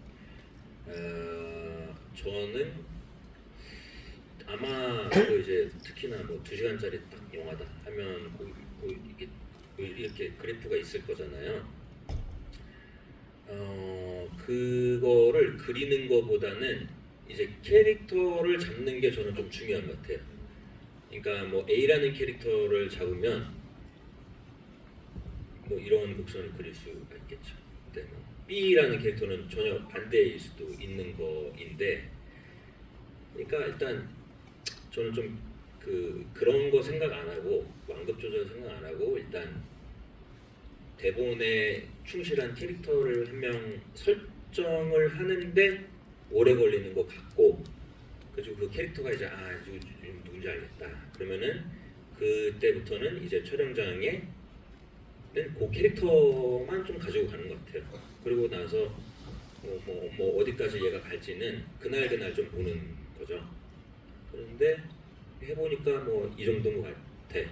Speaker 4: 저는 아마 그 이제 특히나 뭐 2시간짜리 딱 영화다 하면 이렇게 그래프가 있을 거잖아요. 그거를 그리는 거보다는 이제 캐릭터를 잡는 게 저는 좀 중요한 것 같아요. 그러니까 뭐 A라는 캐릭터를 잡으면 뭐 이런 곡선을 그릴 수가 있겠죠. 근데 뭐 B라는 캐릭터는 전혀 반대일 수도 있는 거인데, 그러니까 일단 저는 좀 그런 거 생각 안 하고 완급 조절 생각 안 하고 일단 대본에 충실한 캐릭터를 한 명 설정을 하는데 오래 걸리는 것 같고, 그리고 그 캐릭터가 이제 누군지 알겠다 그러면은 그때부터는 이제 촬영장에 그 캐릭터만 좀 가지고 가는 것 같아요. 그리고 나서 뭐 어디까지 얘가 갈지는 그날 좀 보는 거죠. 그런데 해보니까 뭐 이 정도인 것 같아.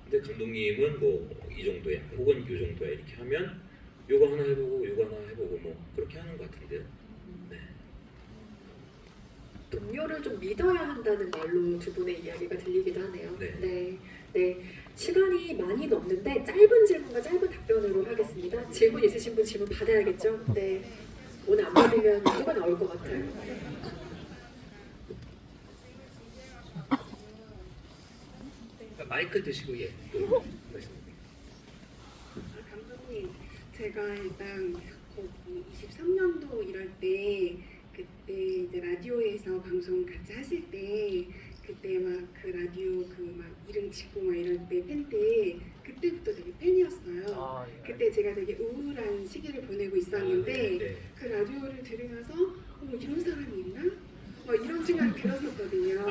Speaker 4: 근데 감독님은 뭐 이 정도야, 혹은 이 정도야 이렇게 하면 요거 하나 해보고 요거 하나 해보고 뭐 그렇게 하는 것 같은데요. 네.
Speaker 1: 동료를 좀 믿어야 한다는 말로 두 분의 이야기가 들리기도 하네요.
Speaker 4: 네.
Speaker 1: 네. 시간이 많이 넘는데 짧은 질문과 짧은 답변으로 하겠습니다. 질문 있으신 분 질문 받아야겠죠? 네. 오늘 안 받으면 누가 나올 것 같아요?
Speaker 3: 마이크 드시고 말씀드립니다.
Speaker 8: 감독님, 제가 일단 거기 23년도 이럴 때 그때 이제 라디오에서 방송 같이 하실 때 그때 막 그 라디오 그 막 이름 짓고 막 이럴 때 팬 때 그때부터 되게 팬이었어요. 그때 제가 되게 우울한 시기를 보내고 있었는데
Speaker 3: 네.
Speaker 8: 그 라디오를 들으면서 이런 사람이 있나? 막 이런 생각이 들었었거든요.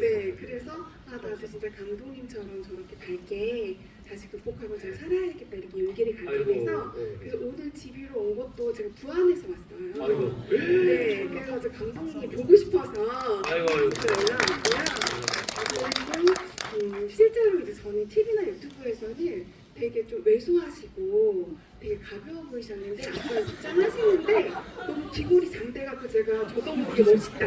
Speaker 8: 네, 그래서 나도 진짜 감독님처럼 저렇게 밝게 다시 극복하고 잘 살아야겠다 이렇게 용기를 갖게 돼서 그래서 오늘 집으로 온 것도 제가 부안에서 왔어요. 네, 그래서 저 감독님 보고 싶어서 연락 왔고요. 그리고 실제로 이제 저는 TV나 유튜브에서는 되게 좀 왜소하시고 되게 가벼워 보이셨는데 아까 입장하시는데 너무 귀골이 장대갖고 제가 저도 모르게 멋있다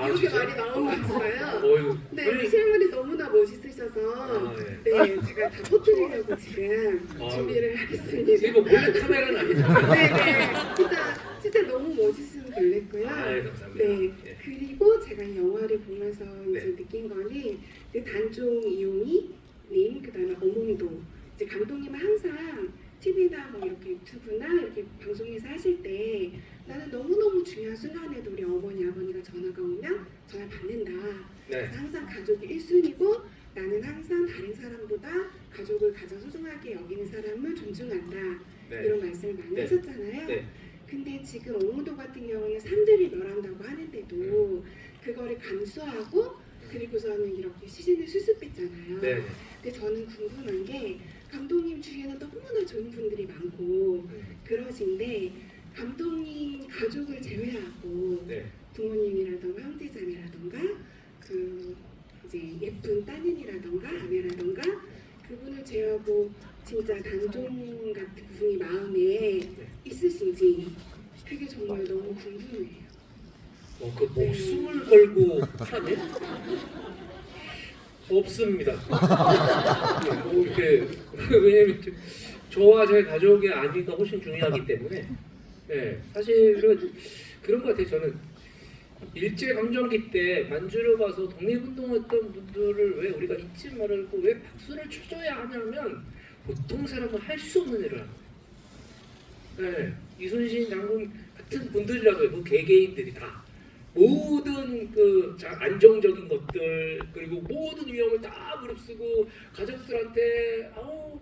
Speaker 8: 이렇게 말이 나온 거였어요. 네, 실물이 너무나 멋있으셔서 네, 제가 다 퍼뜨리려고 지금 준비를 하겠습니다.
Speaker 3: 이거 몰래 카메라는 아니죠?
Speaker 8: 네네, 진짜 너무 멋있으면 놀랬고요.
Speaker 3: 감사합니다.
Speaker 8: 네, 그리고 제가 이 영화를 보면서 이제 느낀 거는 그 단종 이용희님, 그다음에 어몽도 이제 감독님은 항상 TV나 뭐 이렇게 유튜브나 이렇게 방송에서 하실 때 나는 너무너무 중요한 순간에도 우리 어머니 아버니가 전화가 오면 전화 받는다. 그래서 항상 가족이 1순위고 나는 항상 다른 사람보다 가족을 가장 소중하게 여기는 사람을 존중한다. 이런 말씀을 많이 하셨잖아요. 근데 지금 어몽도 같은 경우는 사람들이 멸한다고 하는데도 그거를 감수하고 그리고서는 이렇게 시즌을 수습했잖아요. 근데 저는 궁금한 게 감독님 주위에는 너무나 좋은 분들이 많고 그러신데 감독님 가족을 제외하고 부모님이라던가 형제자매라던가 그 이제 예쁜 따님이라던가 아내라던가 그분을 제외하고 진짜 단종 같은 분이 마음에 있으신지 그게 정말 너무 궁금해요.
Speaker 3: 그 목숨을 걸고 하네? 없습니다. 뭐 이렇게 왜냐면 저와 제 가족의 안위가 훨씬 중요하기 때문에 사실은 그런 것 같아요. 저는 일제강점기 때 만주를 가서 독립운동했던 분들을 왜 우리가 잊지 말고 왜 박수를 쳐줘야 하냐면 보통 사람은 할 수 없는 일을 하는 거예요. 이순신 장군 같은 분들이라도 그 개개인들이 다 모든 그 안정적인 것들 그리고 모든 위험을 다 무릅쓰고 가족들한테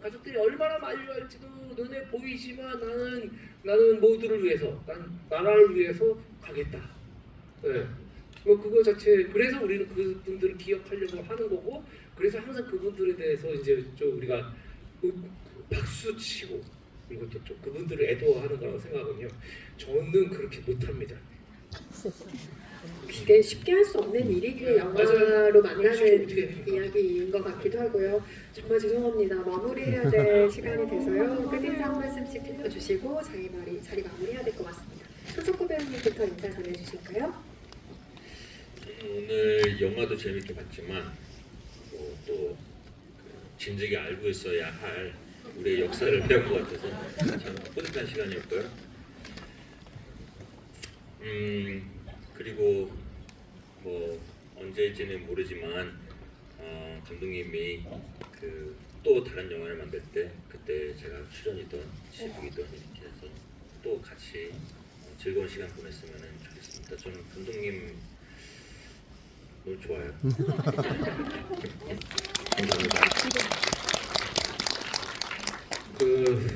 Speaker 3: 가족들이 얼마나 만류할지도 눈에 보이지만 나는 모두를 위해서 난 나라를 위해서 가겠다. 뭐 그거 자체 그래서 우리는 그분들을 기억하려고 하는 거고 그래서 항상 그분들에 대해서 이제 좀 우리가 박수 치고 그리고 또 좀 그분들을 애도하는 거라고 생각하거든요. 저는 그렇게 못합니다.
Speaker 1: 이게 쉽게 할 수 없는 일이기에 영화로 만나는 이야기인 것 같기도 하고요. 정말 죄송합니다. 마무리해야 될 시간이 돼서요. 끝인사 한 말씀씩 해주시고 자리 마무리해야 될 것 같습니다. 손석구 배우님부터 인사 전해주실까요?
Speaker 4: 오늘 영화도 재밌게 봤지만 또 진즉에 알고 있어야 할 우리의 역사를 배운 것 같아서 참 뿌듯한 시간이었고요. 그리고 뭐 언제일지는 모르지만 감독님이 또 다른 영화를 만들 때 그때 제가 출연이든 시국이든 이렇게 해서 또 같이 즐거운 시간 보냈으면 좋겠습니다. 저는 감독님 너무 좋아요. 감사합니다.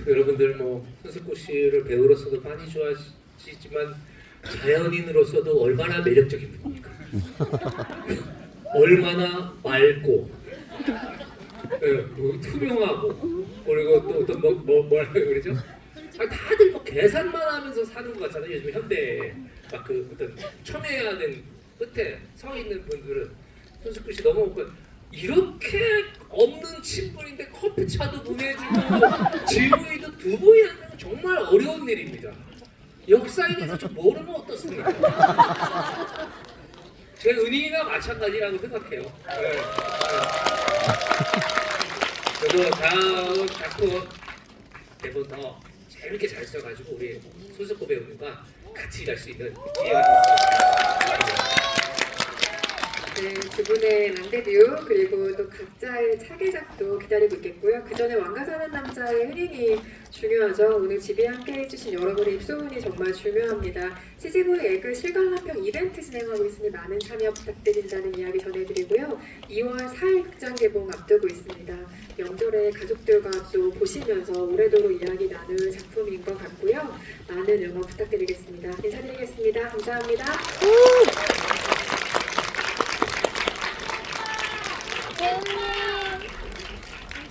Speaker 3: 여러분들 뭐 손석구 씨를 배우로서도 많이 좋아하시지만 자연인으로서도 얼마나 매력적인 분입니까? 얼마나 맑고 투명하고 그리고 또 뭐라고 그러죠? 다들 뭐 계산만 하면서 사는 것 같잖아요. 요즘 현대에 막 그 어떤 첨예화된 끝에 서 있는 분들은 손석구 씨 너무 없고 이렇게 없는 친분인데 커피차도 보내주고 GV도 2번이나 하는 건 정말 어려운 일입니다. 역사에 대해서 좀 모르면 어떻습니까? 제 은인이나 마찬가지라고 생각해요. 저도 다음 작품 대본 더 재밌게 잘 써가지고 우리 손석구 배우님과 같이 일할 수 있는 기회가 됐습니다.
Speaker 1: 네, 두 분의 랑데뷰 그리고 또 각자의 차기작도 기다리고 있겠고요. 그 전에 왕가 사는 남자의 흥행이 중요하죠. 오늘 집에 함께 해주신 여러분의 입소문이 정말 중요합니다. CGV 에그 실감한평 이벤트 진행하고 있으니 많은 참여 부탁드린다는 이야기 전해드리고요. 2월 4일 극장 개봉 앞두고 있습니다. 명절에 가족들과 또 보시면서 오래도록 이야기 나눌 작품인 것 같고요. 많은 응원 부탁드리겠습니다. 인사드리겠습니다. 감사합니다.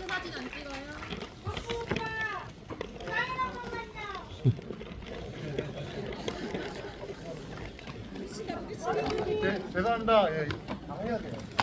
Speaker 9: 사진 안 찍어요?
Speaker 6: 네, 죄송합니다. 예, 해야 돼요.